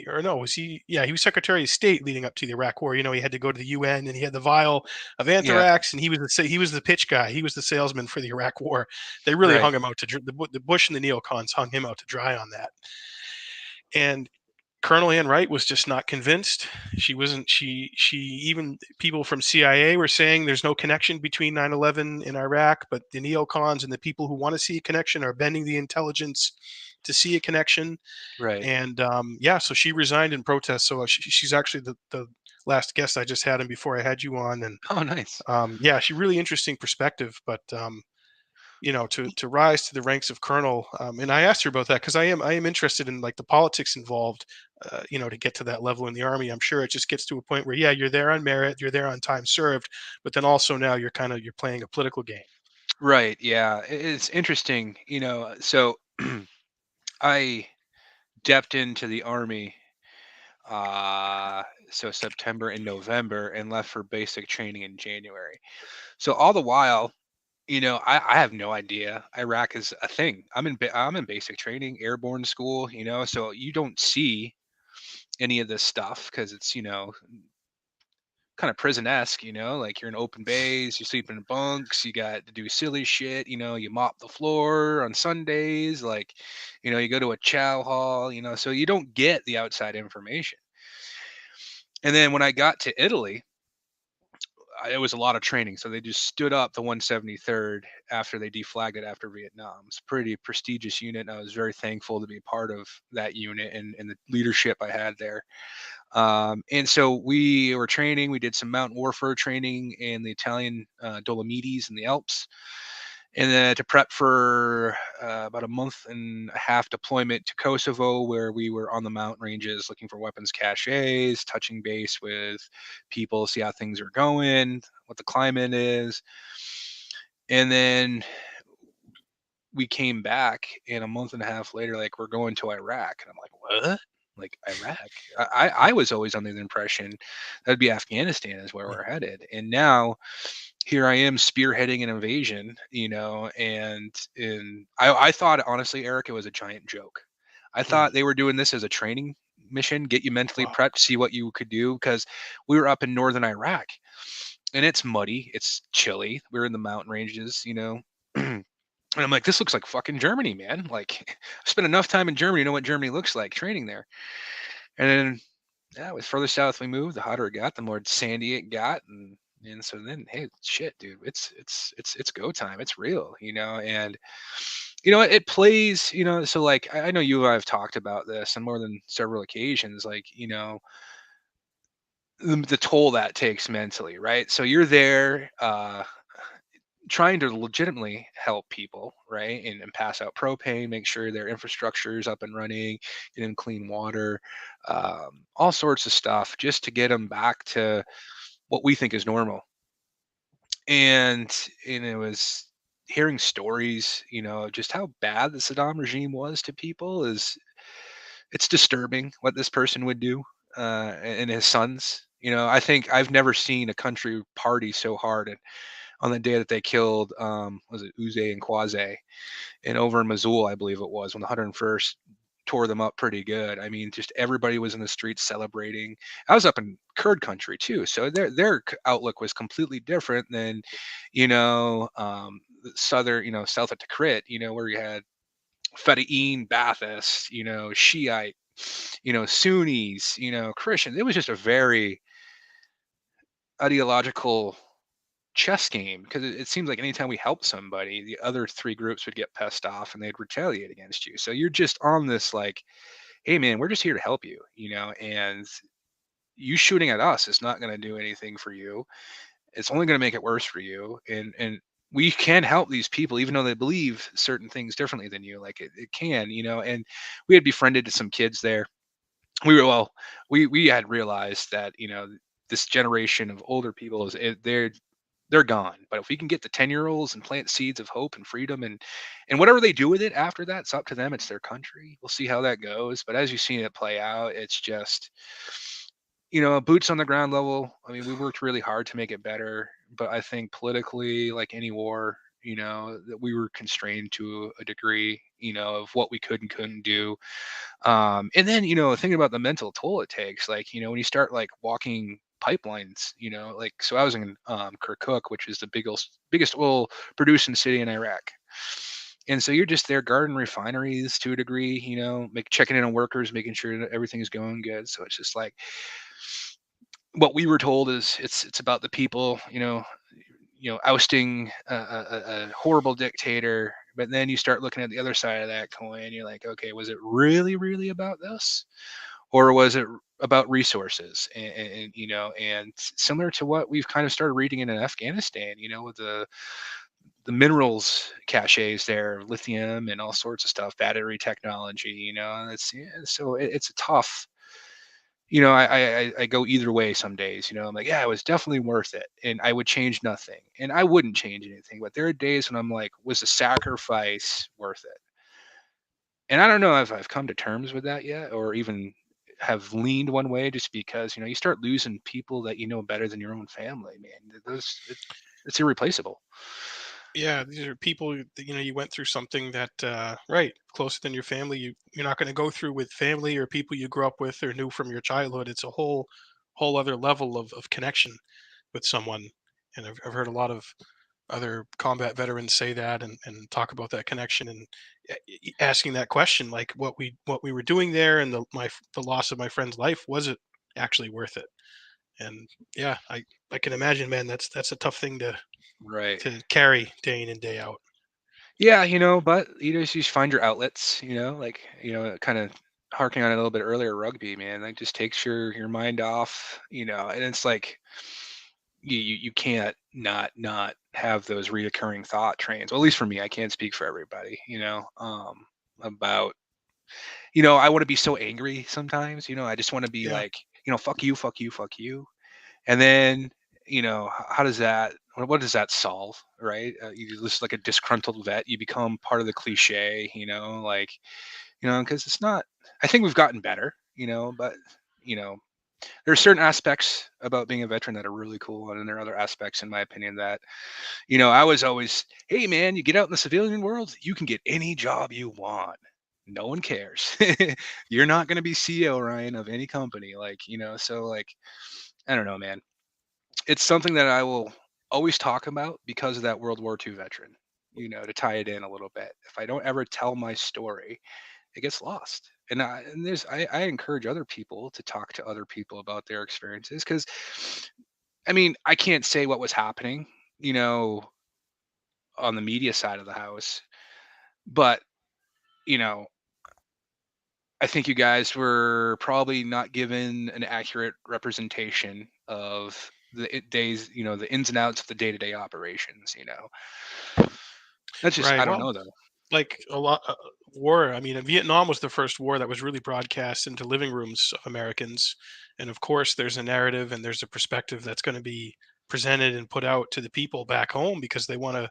or no, was he? Yeah, he was Secretary of State leading up to the Iraq War. He had to go to the UN, and he had the vial of Yeah. anthrax, and he was the pitch guy. He was the salesman for the Iraq War. They really Right. hung him out the Bush and the neocons hung him out to dry on that. And Colonel Ann Wright was just not convinced. She wasn't. She even people from CIA were saying there's no connection between 9/11 and Iraq, but the neocons and the people who want to see a connection are bending the intelligence to see a connection. Right. And yeah, so she resigned in protest. So she's actually the last guest I just had, and before I had you on. And Oh, nice. yeah, she really interesting perspective. But to rise to the ranks of colonel, and I asked her about that because I am interested in like the politics involved, to get to that level in the army. I'm sure it just gets to a point where yeah, you're there on merit, you're there on time served, but then also now you're playing a political game. Right. Yeah. It's interesting. So I dipped into the army so September and November and left for basic training in January. So all the while, I have no idea Iraq is a thing. I'm in basic training, airborne school, so you don't see any of this stuff because it's, kind of prison-esque, like you're in open bays, you sleep in bunks, you got to do silly shit, you mop the floor on Sundays, like, you go to a chow hall, so you don't get the outside information. And then when I got to Italy, it was a lot of training. So they just stood up the 173rd after they deflagged it after Vietnam. It's a pretty prestigious unit, and I was very thankful to be part of that unit and the leadership I had there. And so we were training. We did some mountain warfare training in the Italian Dolomites and the Alps, and then to prep for about a month and a half deployment to Kosovo, where we were on the mountain ranges looking for weapons caches, touching base with people, see how things are going, what the climate is. And then we came back, and a month and a half later, like, we're going to Iraq. And I'm like, what? Like, Iraq? I was always under the impression that'd be Afghanistan is where we're headed. And now here I am spearheading an invasion, and I thought honestly, Eric, it was a giant joke. I Mm. thought they were doing this as a training mission, get you mentally Wow. prepped, see what you could do, because we were up in northern Iraq and it's muddy, it's chilly. We're in the mountain ranges. And I'm like, this looks like fucking Germany, man. Like, I spent enough time in Germany to know what Germany looks like training there. And then, yeah, with further south we moved, the hotter it got, the more sandy it got, and so then, hey, shit, dude, it's go time. It's real, and it plays, so like I know you and I have talked about this on more than several occasions, like, the toll that takes mentally, right? So you're there, trying to legitimately help people, right? And pass out propane, make sure their infrastructure is up and running, get them clean water, all sorts of stuff just to get them back to what we think is normal. And it was hearing stories, just how bad the Saddam regime was to people is it's disturbing what this person would do, and his sons. I think I've never seen a country party so hard on the day that they killed, was it Uze and Quase, and over in Mosul, I believe it was, when the 101st tore them up pretty good. I mean, just everybody was in the streets celebrating. I was up in Kurd country too, so outlook was completely different than, the southern, south of Tikrit, where you had Fedayeen, Ba'athists, Shiite, Sunnis, Christians. It was just a very ideological chess game because it seems like anytime we help somebody, the other three groups would get pissed off and they'd retaliate against you. So you're just on this like, hey man, we're just here to help you, and you shooting at us is not going to do anything for you. It's only going to make it worse for you. And we can help these people even though they believe certain things differently than you. Like it can, and we had befriended to some kids there. We had realized that, this generation of older people they're gone. But if we can get the 10-year-olds and plant seeds of hope and freedom and whatever they do with it after that, it's up to them. It's their country. We'll see how that goes. But as you've seen it play out, it's just, boots on the ground level. I mean, we worked really hard to make it better, but I think politically, like any war, that we were constrained to a degree, of what we could and couldn't do. And then, thinking about the mental toll it takes, like, when you start like walking pipelines, like, so I was in Kirkuk, which is the biggest oil producing city in Iraq. And so you're just there guarding refineries to a degree, checking in on workers, making sure that everything's going good. So it's just like what we were told is it's about the people, ousting a horrible dictator. But then you start looking at the other side of that coin. You're like, okay, was it really, really about this? Or was it about resources and similar to what we've kind of started reading in Afghanistan, with the minerals caches there, lithium and all sorts of stuff, battery technology, it's yeah, so it's a tough, I go either way some days, I'm like, yeah, it was definitely worth it. And I would change nothing. And I wouldn't change anything. But there are days when I'm like, was the sacrifice worth it? And I don't know if I've come to terms with that yet or even have leaned one way just because, you start losing people that you know better than your own family, man. It's irreplaceable. Yeah, these are people that, you went through something that, right, closer than your family. You're not going to go through with family or people you grew up with or knew from your childhood. It's a whole other level of connection with someone. And I've heard a lot of other combat veterans say that and talk about that connection and asking that question, like what we were doing there and the loss of my friend's life, was it actually worth it. And yeah, I can imagine, man, that's a tough thing Right. to carry day in and day out. Yeah, but you just find your outlets, like, kind of harking on a little bit earlier, rugby, man, like just takes your mind off, and it's like you can't not have those reoccurring thought trains. Well, at least for me, I can't speak for everybody, about, I want to be so angry sometimes, I just want to be Yeah. like, fuck you, fuck you, fuck you. And then, how does that, what does that solve, right? You just like a disgruntled vet, you become part of the cliche, like, because it's not, I think we've gotten better, but, you know, there are certain aspects about being a veteran that are really cool. And then there are other aspects, in my opinion, that, I was always, hey, man, you get out in the civilian world, you can get any job you want. No one cares. You're not going to be CEO, Ryan, of any company. Like, so like, I don't know, man, it's something that I will always talk about because of that World War II veteran, to tie it in a little bit. If I don't ever tell my story, it gets lost. And I encourage other people to talk to other people about their experiences, because I mean, I can't say what was happening, you know, on the media side of the house, but you know, I think you guys were probably not given an accurate representation of days, the ins and outs of the day-to-day operations, That's just, Right. I don't Well, know though. like a lot war. I mean, Vietnam was the first war that was really broadcast into living rooms of Americans, and of course, there's a narrative and there's a perspective that's going to be presented and put out to the people back home because they want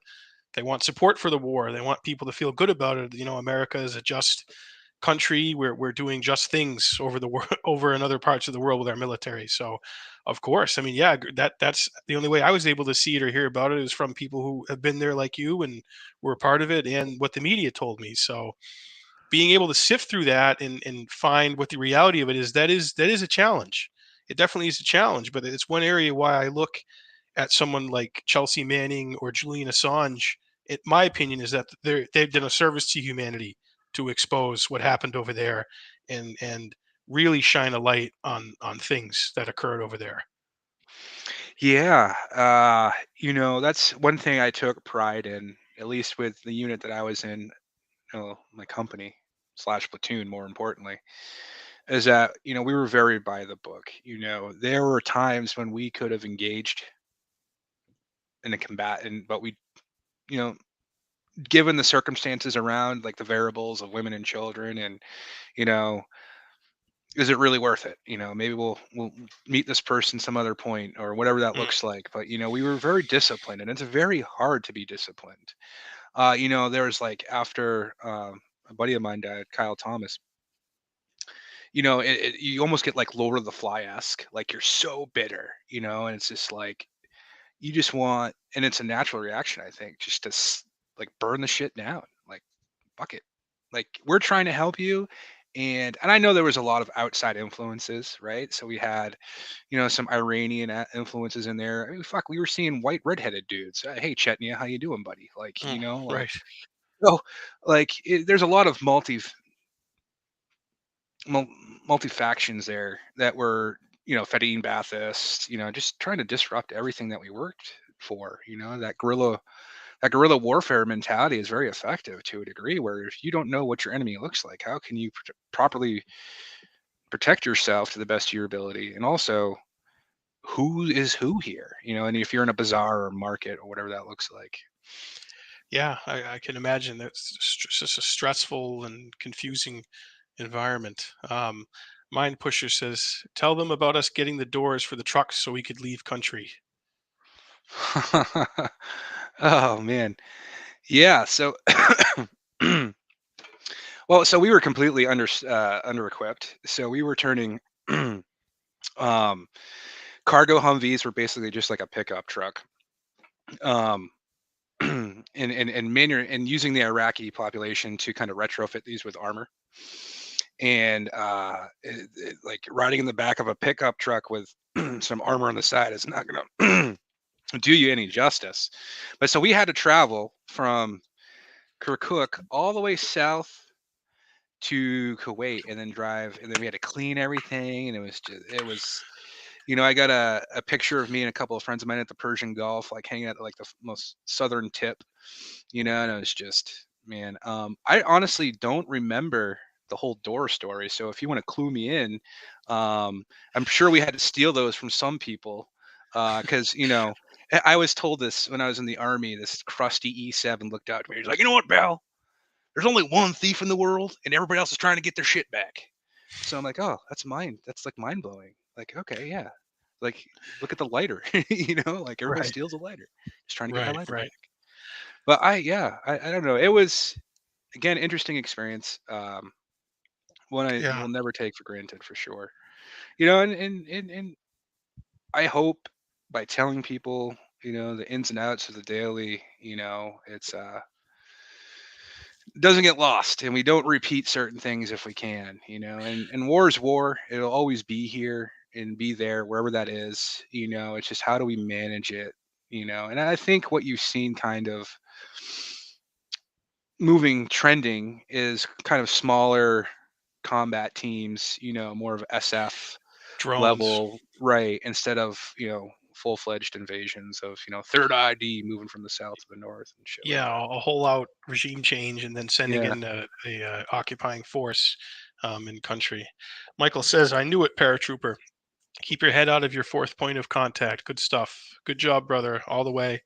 support for the war. They want people to feel good about it. America is a just country. We're doing just things over the world, over in other parts of the world with our military. So, of course, I mean, yeah, that's the only way I was able to see it or hear about it is from people who have been there like you and were a part of it, and what the media told me. So, being able to sift through that and find what the reality of it is, that is a challenge. It definitely is a challenge, but it's one area why I look at someone like Chelsea Manning or Julian Assange. My opinion is that they've done a service to humanity to expose what happened over there and really shine a light on things that occurred over there. Yeah, that's one thing I took pride in, at least with the unit that I was in, my company slash platoon, more importantly, is that, we were very by the book. There were times when we could have engaged in a combatant, but we, you know, given the circumstances around, like the variables of women and children, and, you know, is it really worth it? Maybe we'll meet this person some other point, or whatever that Mm, looks like. But we were very disciplined, and it's very hard to be disciplined. There was like, after a buddy of mine died, Kyle Thomas. You almost get like Lord of the Fly esque, like you're so bitter, and it's just like you just want, and it's a natural reaction, I think, just to like burn the shit down, like fuck it, like we're trying to help you. And I know there was a lot of outside influences, right? So we had, some Iranian influences in there. I mean, fuck, we were seeing white redheaded dudes. Hey, Chetnia, how you doing, buddy? Like, like, right. oh, like there's a lot of mul- multi factions there that were, Fedayeen Baathists, just trying to disrupt everything that we worked for. That guerrilla warfare mentality is very effective to a degree, where if you don't know what your enemy looks like, how can you properly protect yourself to the best of your ability? And also, who is who here? And if you're in a bazaar or market or whatever that looks like. Yeah, I can imagine that's just a stressful and confusing environment. Mind Pusher says, "Tell them about us getting the doors for the trucks so we could leave country." Oh man. Yeah, so well, so we were completely under equipped. So we were turning um cargo Humvees were basically just like a pickup truck. Um and using the Iraqi population to kind of retrofit these with armor. And like riding in the back of a pickup truck with some armor on the side is not gonna do you any justice. But so we had to travel from Kirkuk all the way south to Kuwait and then drive, and then we had to clean everything, and it was I got a picture of me and a couple of friends of mine at the Persian Gulf, like hanging at like the most southern tip, and it was just, man. I honestly don't remember the whole door story, so if you want to clue me in, I'm sure we had to steal those from some people, because I was told this when I was in the army. This crusty E7 looked out to me. He's like, you know what, Bal? There's only one thief in the world, and everybody else is trying to get their shit back. So I'm like, oh, that's mine. That's like mind blowing. Like, okay, yeah. Like, look at the lighter. Like everybody Right. steals a lighter, just trying to get my Right. lighter Right. back. But I don't know. It was, again, interesting experience. One I Yeah. will never take for granted, for sure. And I hope by telling people, the ins and outs of the daily, it's doesn't get lost, and we don't repeat certain things if we can, and war is war. It'll always be here and be there wherever that is. It's just, how do we manage it? And I think what you've seen kind of trending is kind of smaller combat teams, more of SF Drones. level, right? Instead of, full-fledged invasions of, third ID moving from the south to the north and shit like Yeah, that. a whole out regime change and then sending Yeah. in a occupying force in country. Michael says, "I knew it, paratrooper. Keep your head out of your fourth point of contact. Good stuff. Good job, brother. All the way.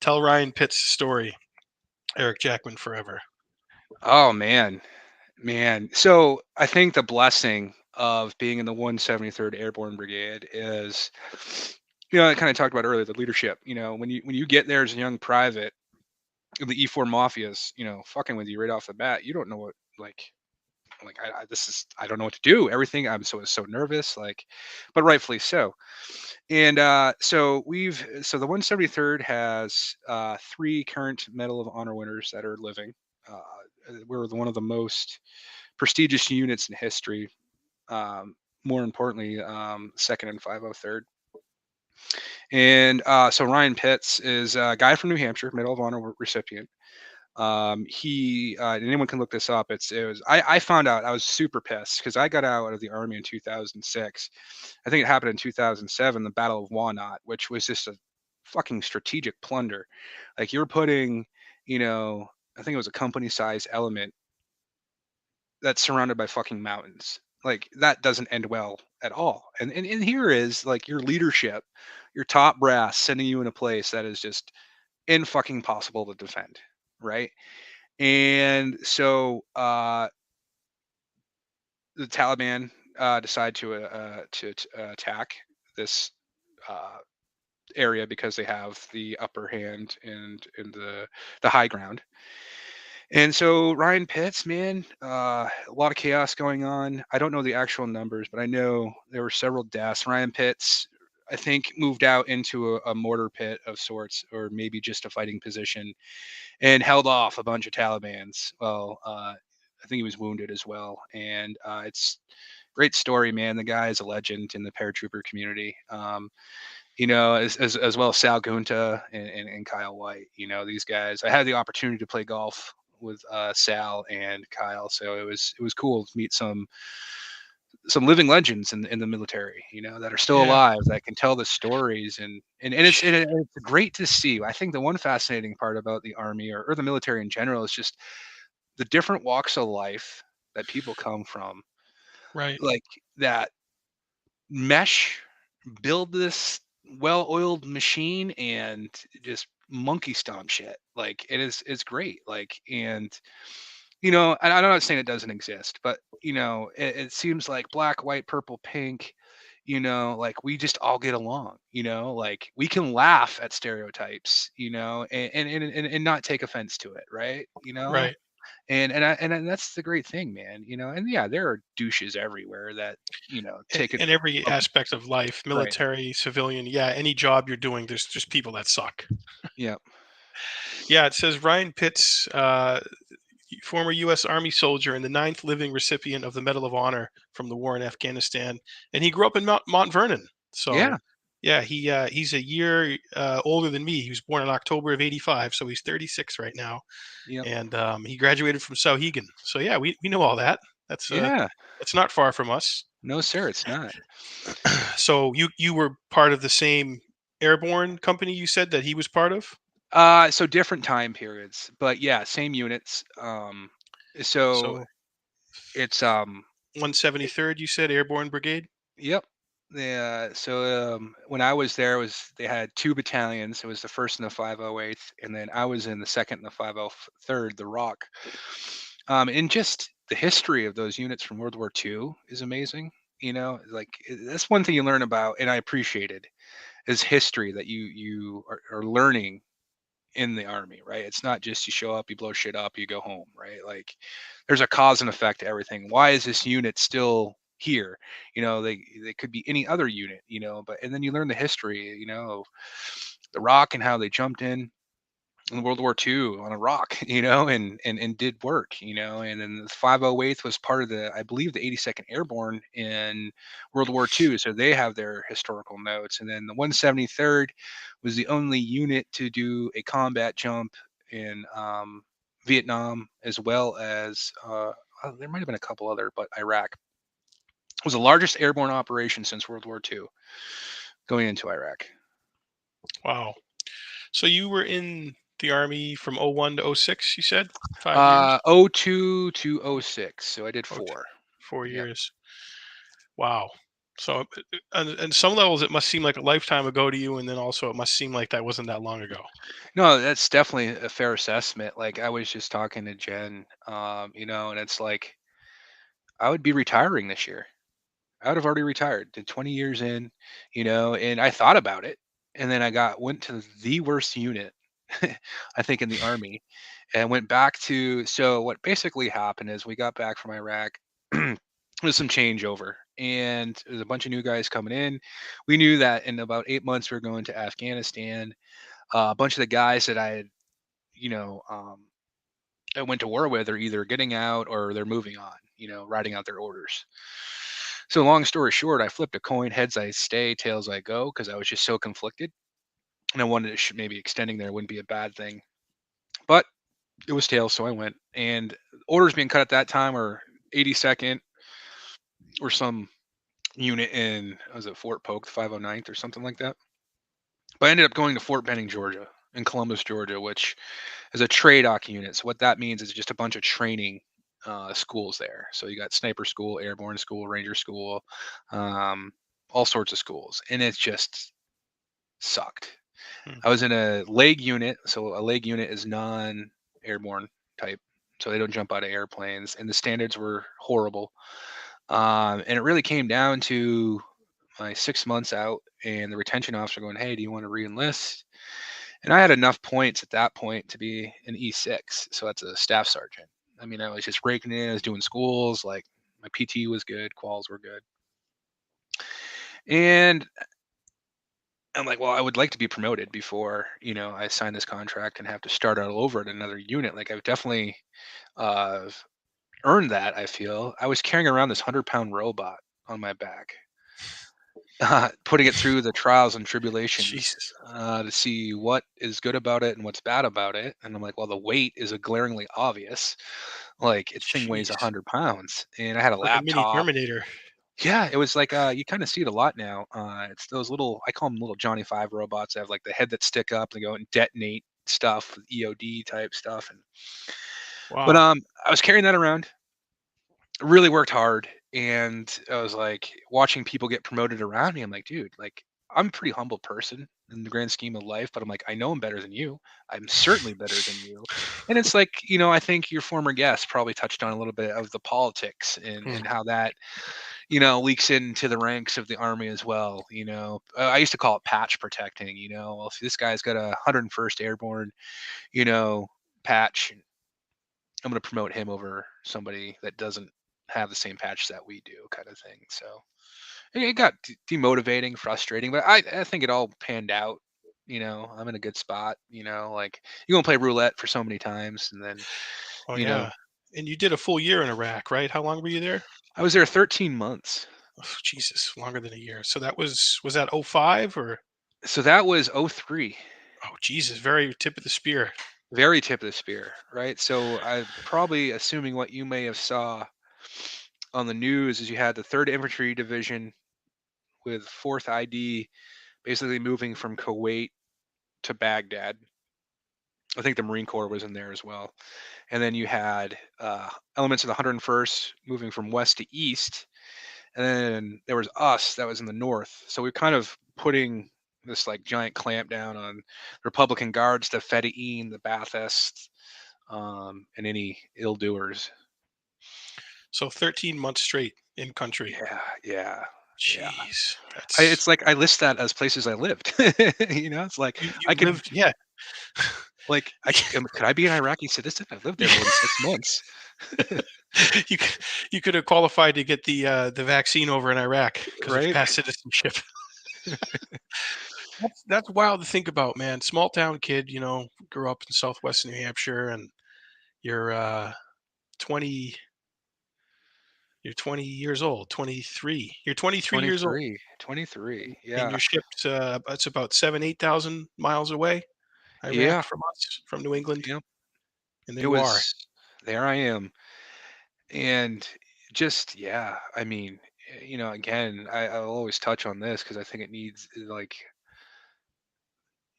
Tell Ryan Pitt's story. Eric Jackman forever." Oh, man. So I think the blessing of being in the 173rd Airborne Brigade is, I kind of talked about earlier, the leadership. When you get there as a young private, the E4 mafias, fucking with you right off the bat. You don't know what, like I don't know what to do. Everything, I'm so nervous, like, but rightfully so. And so the 173rd has three current Medal of Honor winners that are living. We're one of the most prestigious units in history. Um, More importantly, second and 503rd. And so Ryan Pitts is a guy from New Hampshire, Medal of Honor recipient. He and anyone can look this up. I found out, I was super pissed because I got out of the army in 2006. I think it happened in 2007, the Battle of Wanat, which was just a fucking strategic plunder. Like, you're putting, I think it was a company size element that's surrounded by fucking mountains. Like, that doesn't end well at all. And here is like your leadership, your top brass sending you in a place that is just in fucking possible to defend, right? And so the Taliban decide to attack this uh, area because they have the upper hand and in the high ground. And so Ryan Pitts, man, a lot of chaos going on. I don't know the actual numbers, but I know there were several deaths. Ryan Pitts, I think, moved out into a mortar pit of sorts, or maybe just a fighting position, and held off a bunch of Taliban's. Well, I think he was wounded as well. And it's great story, man. The guy is a legend in the paratrooper community. As well as Sal Gunta and Kyle White. These guys. I had the opportunity to play golf with Sal and Kyle, so it was cool to meet some living legends in the military, that are still Yeah. alive, that can tell the stories, and it's great to see. I think the one fascinating part about the army, or the military in general, is just the different walks of life that people come from, Right. like, that mesh, build this well-oiled machine and just monkey stomp shit. Like, it's great. Like, and I'm not saying it doesn't exist, but it seems like black, white, purple, pink, like, we just all get along, like, we can laugh at stereotypes, and not take offense to it, right? Right. And that's the great thing, man. And yeah, there are douches everywhere that, take it. In every up- aspect of life, Right. military, civilian, yeah, any job you're doing, there's just people that suck. Yeah. Yeah, it says Ryan Pitts, former U.S. Army soldier and the ninth living recipient of the Medal of Honor from the war in Afghanistan, and he grew up in Mount Vernon. So, Yeah. yeah, he's a year older than me. He was born in October of '85, so he's 36 right now, Yep. and he graduated from Sauhegan. So yeah, we know all that. That's Yeah. that's not far from us. No, sir, it's not. So you were part of the same airborne company you said that he was part of? So different time periods, but yeah, same units. So So it's 173rd, you said Airborne Brigade? yep. Yeah. So when I was there, was they had two battalions. It was the first and the 508th, and then I was in the second and the 503rd, the Rock. And just the history of those units from World War II is amazing. Like that's one thing you learn about, and I appreciated is history that you are learning in the army, right? It's not just you show up, you blow shit up, you go home, right? Like there's a cause and effect to everything. Why is this unit still here? They could be any other unit, but and then you learn the history, of the Rock and how they jumped in World War II on a rock, and did work, and then the 508th was part of I believe, the 82nd Airborne in World War II, so they have their historical notes. And then the 173rd was the only unit to do a combat jump in Vietnam, as well as there might have been a couple other, but Iraq was the largest airborne operation since World War II going into Iraq. Wow. So you were in the Army from '01 to '06, you said? 5 years? '02 to '06, so I did Oh, 4. 4 Yep. years. Wow. So, on some levels, it must seem like a lifetime ago to you, and then also it must seem like that wasn't that long ago. No, that's definitely a fair assessment. Like I was just talking to Jen, and it's like I would be retiring this year. I would have already retired. Did 20 years in, and I thought about it, and then I went to the worst unit, I think, in the army, and went back to. So what basically happened is we got back from Iraq. With some changeover, and there's a bunch of new guys coming in. We knew that in about 8 months we were going to Afghanistan. A bunch of the guys that I had, you know, um, I went to war with are either getting out or they're moving on, riding out their orders. So long story short, I flipped a coin. Heads I stay, tails I go, because I was just so conflicted, and I wanted to maybe extending there wouldn't be a bad thing. But it was tails, so I went. And orders being cut at that time were 82nd or some unit in, was it Fort Polk, the 509th or something like that. But I ended up going to Fort Benning, Georgia, in Columbus, Georgia, which is a TRADOC unit. So what that means is just a bunch of training schools there. So you got sniper school, airborne school, ranger school, um, all sorts of schools, and it just sucked. Hmm. I was in a leg unit, so a leg unit is non-airborne type, so they don't jump out of airplanes, and the standards were horrible. And it really came down to my 6 months out, and the retention officer going, "Hey, do you want to re-enlist?" And I had enough points at that point to be an E6, so that's a staff sergeant. I mean, I was just raking in, I was doing schools, like my PT was good, quals were good. And I'm like, well, I would like to be promoted before, I sign this contract and have to start all over at another unit. Like I've definitely uh, earned that, I feel. I was carrying around this 100-pound robot on my back, putting it through the trials and tribulations Jesus. to see what is good about it and what's bad about it. And I'm like, well, the weight is a glaringly obvious. Like, it thing weighs Jeez. 100 pounds, and I had a Like a mini laptop. Terminator. Yeah, it was like you kind of see it a lot now. It's those little, I call them little Johnny Five robots. They have like the head that stick up and go and detonate stuff, EOD type stuff. But Wow. I was carrying that around, really worked hard, and I was like watching people get promoted around me. I'm like, dude, like I'm a pretty humble person in the grand scheme of life, but I'm like, I know I'm better than you. I'm certainly better than you. And it's like, I think your former guest probably touched on a little bit of the politics and Hmm. and how that, leaks into the ranks of the army as well. I used to call it patch protecting. Well, if this guy's got a 101st Airborne, you know, patch, I'm going to promote him over somebody that doesn't have the same patch that we do, kind of thing. So it got demotivating, frustrating, but I think it all panned out. I'm in a good spot. Like you gonna play roulette for so many times, and then Oh, you know yeah. And you did a full year in Iraq, right? How long were you there? I was there 13 months. Oh, Jesus, longer than a year. So that was that '05 or? So that was '03. Oh, Jesus, very tip of the spear. Very tip of the spear, right? So I probably assuming what you may have saw on the news is you had the 3rd Infantry Division with 4th ID basically moving from Kuwait to Baghdad. I think the Marine Corps was in there as well. And then you had elements of the 101st moving from west to east. And then there was us that was in the north. So we're kind of putting this like giant clamp down on Republican guards, the Fedayeen, the Baathists, and any ill doers. So 13 months straight in country. Yeah, yeah, yeah. Jeez, It's that's like I list that as places I lived. It's like you I could lived, yeah. could I be an Iraqi citizen? I lived there more than 6 months. you c- you could have qualified to get the vaccine over in Iraq because of Right? past citizenship. That's wild to think about, man. Small town kid, grew up in southwest New Hampshire, and you're 20 you're 20 years old, 23. You're 23 years old, 23, 23. and Yeah. you're shipped. It's about 7,000-8,000 miles away, Iraq Yeah. from us, from New England, Yep. and It then war. was there I am. And just yeah, I mean, again, I'll always touch on this because I think it needs like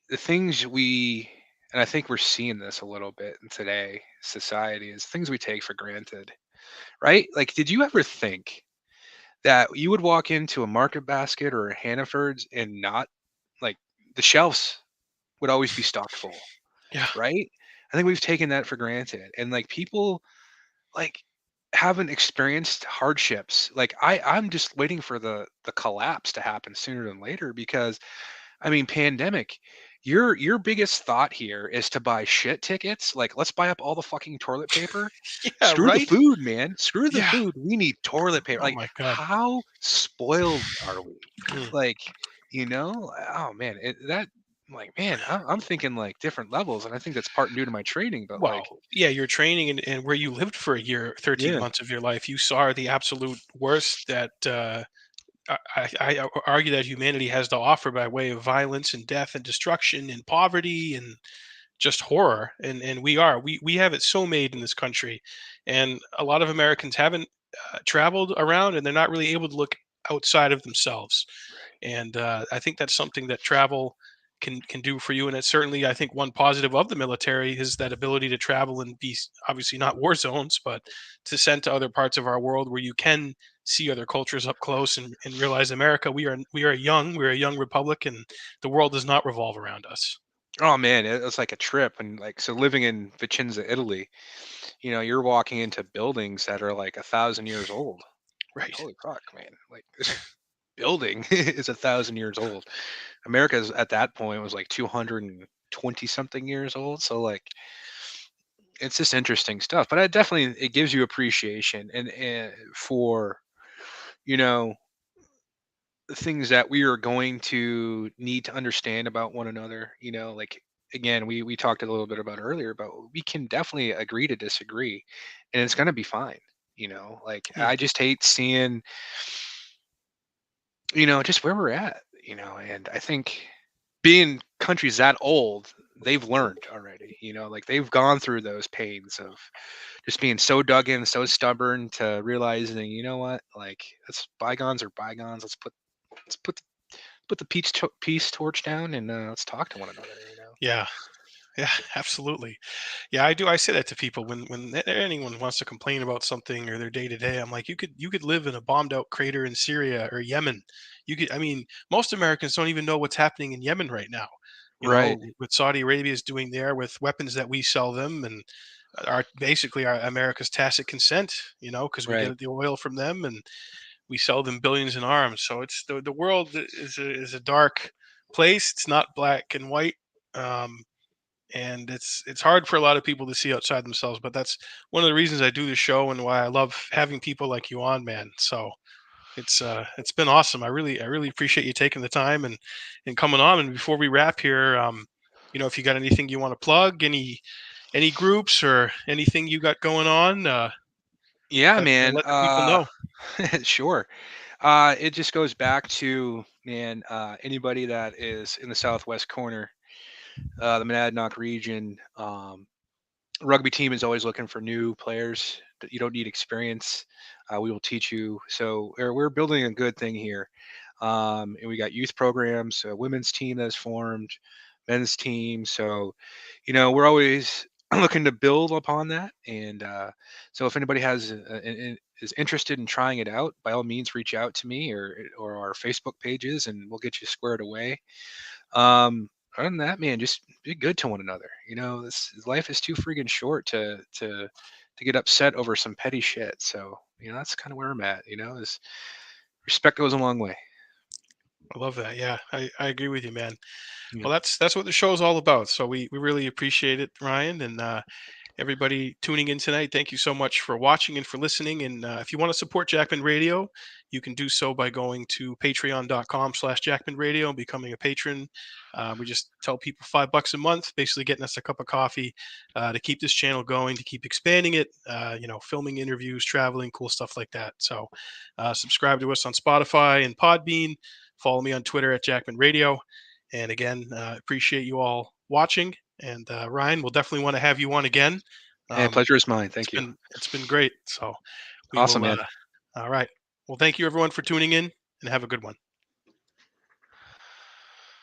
the things we and I think we're seeing this a little bit in today society is things we take for granted. Right? Like, did you ever think that you would walk into a Market Basket or a Hannaford's and not like the shelves would always be stocked full, Yeah. right? I think we've taken that for granted. And like people like haven't experienced hardships. Like I'm just waiting for the collapse to happen sooner than later because I mean pandemic your biggest thought here is to buy shit tickets. Like, let's buy up all the fucking toilet paper. Yeah. Screw the Right. food, man. Screw the Yeah. food. We need toilet paper. Oh Like, my God. how spoiled are we? Mm. Like, oh man, like, man, I'm thinking like different levels, and I think that's part due to my training. But Well, like, yeah, your training and where you lived for a year, 13 yeah, months of your life, you saw the absolute worst that I argue that humanity has to offer by way of violence and death and destruction and poverty and just horror. And we have it so made in this country, and a lot of Americans haven't traveled around, and they're not really able to look outside of themselves. right. And I think that's something that travel can do for you. And it's certainly, I think, one positive of the military is that ability to travel and be obviously not war zones, but to send to other parts of our world where you can see other cultures up close and realize America, we're a young republic, and the world does not revolve around us. Oh man, it was like a trip, and like so living in Vicenza, Italy, you're walking into buildings that are like 1,000 years old. Like, Right. holy fuck, man! Like this building is 1,000 years old. America's at that point was like 220 something years old. So like it's just interesting stuff. But it gives you appreciation and for you know the things that we are going to need to understand about one another. Like again, we talked a little bit about earlier, but we can definitely agree to disagree, and it's going to be fine. Like Hmm. I just hate seeing just where we're at. And I think being countries that old, they've learned already. Like they've gone through those pains of just being so dug in, so stubborn to realizing, you know what, like let's bygones are bygones. Let's put the peace torch down and let's talk to one another. Yeah. Yeah, absolutely. Yeah, I do. I say that to people when anyone wants to complain about something or their day to day. I'm like, you could live in a bombed out crater in Syria or Yemen. You could. I mean, most Americans don't even know what's happening in Yemen right now. Right, What Saudi Arabia is doing there with weapons that we sell them, and our basically our America's tacit consent. Because we right. get the oil from them and we sell them billions in arms. So it's the world is a dark place. It's not black and white. Um, and it's hard for a lot of people to see outside themselves, but that's one of the reasons I do the show and why I love having people like you on, man. So it's been awesome. I really appreciate you taking the time and coming on. And before we wrap here, if you got anything you want to plug, any groups or anything you got going on, Yeah, man. let the people know. Sure. It just goes back to, man, anybody that is in the southwest corner, the Monadnock region. Rugby team is always looking for new players. You don't need experience. We will teach you. So we're building a good thing here. And we got youth programs, a women's team that's formed, men's team. So, we're always looking to build upon that. And so if anybody is interested in trying it out, by all means, reach out to me or our Facebook pages, and we'll get you squared away. Other than that, man, just be good to one another. This life is too freaking short to get upset over some petty shit. So, that's kind of where I'm at. Is respect goes a long way. I love that. Yeah, I agree with you, man. Yeah. Well, that's what the show is all about. So we really appreciate it, Ryan, and everybody tuning in tonight. Thank you so much for watching and for listening. And if you want to support Jackman Radio, you can do so by going to patreon.com/Jackman Radio and becoming a patron. We just tell people $5 a month, basically getting us a cup of coffee to keep this channel going, to keep expanding it, filming interviews, traveling, cool stuff like that. So subscribe to us on Spotify and Podbean. Follow me on Twitter at Jackman Radio. And again, appreciate you all watching. And Ryan, we'll definitely want to have you on again. And Um, pleasure is mine. it's Thank you. been great. So we Awesome, will. man. All right. Well, thank you everyone for tuning in, and have a good one.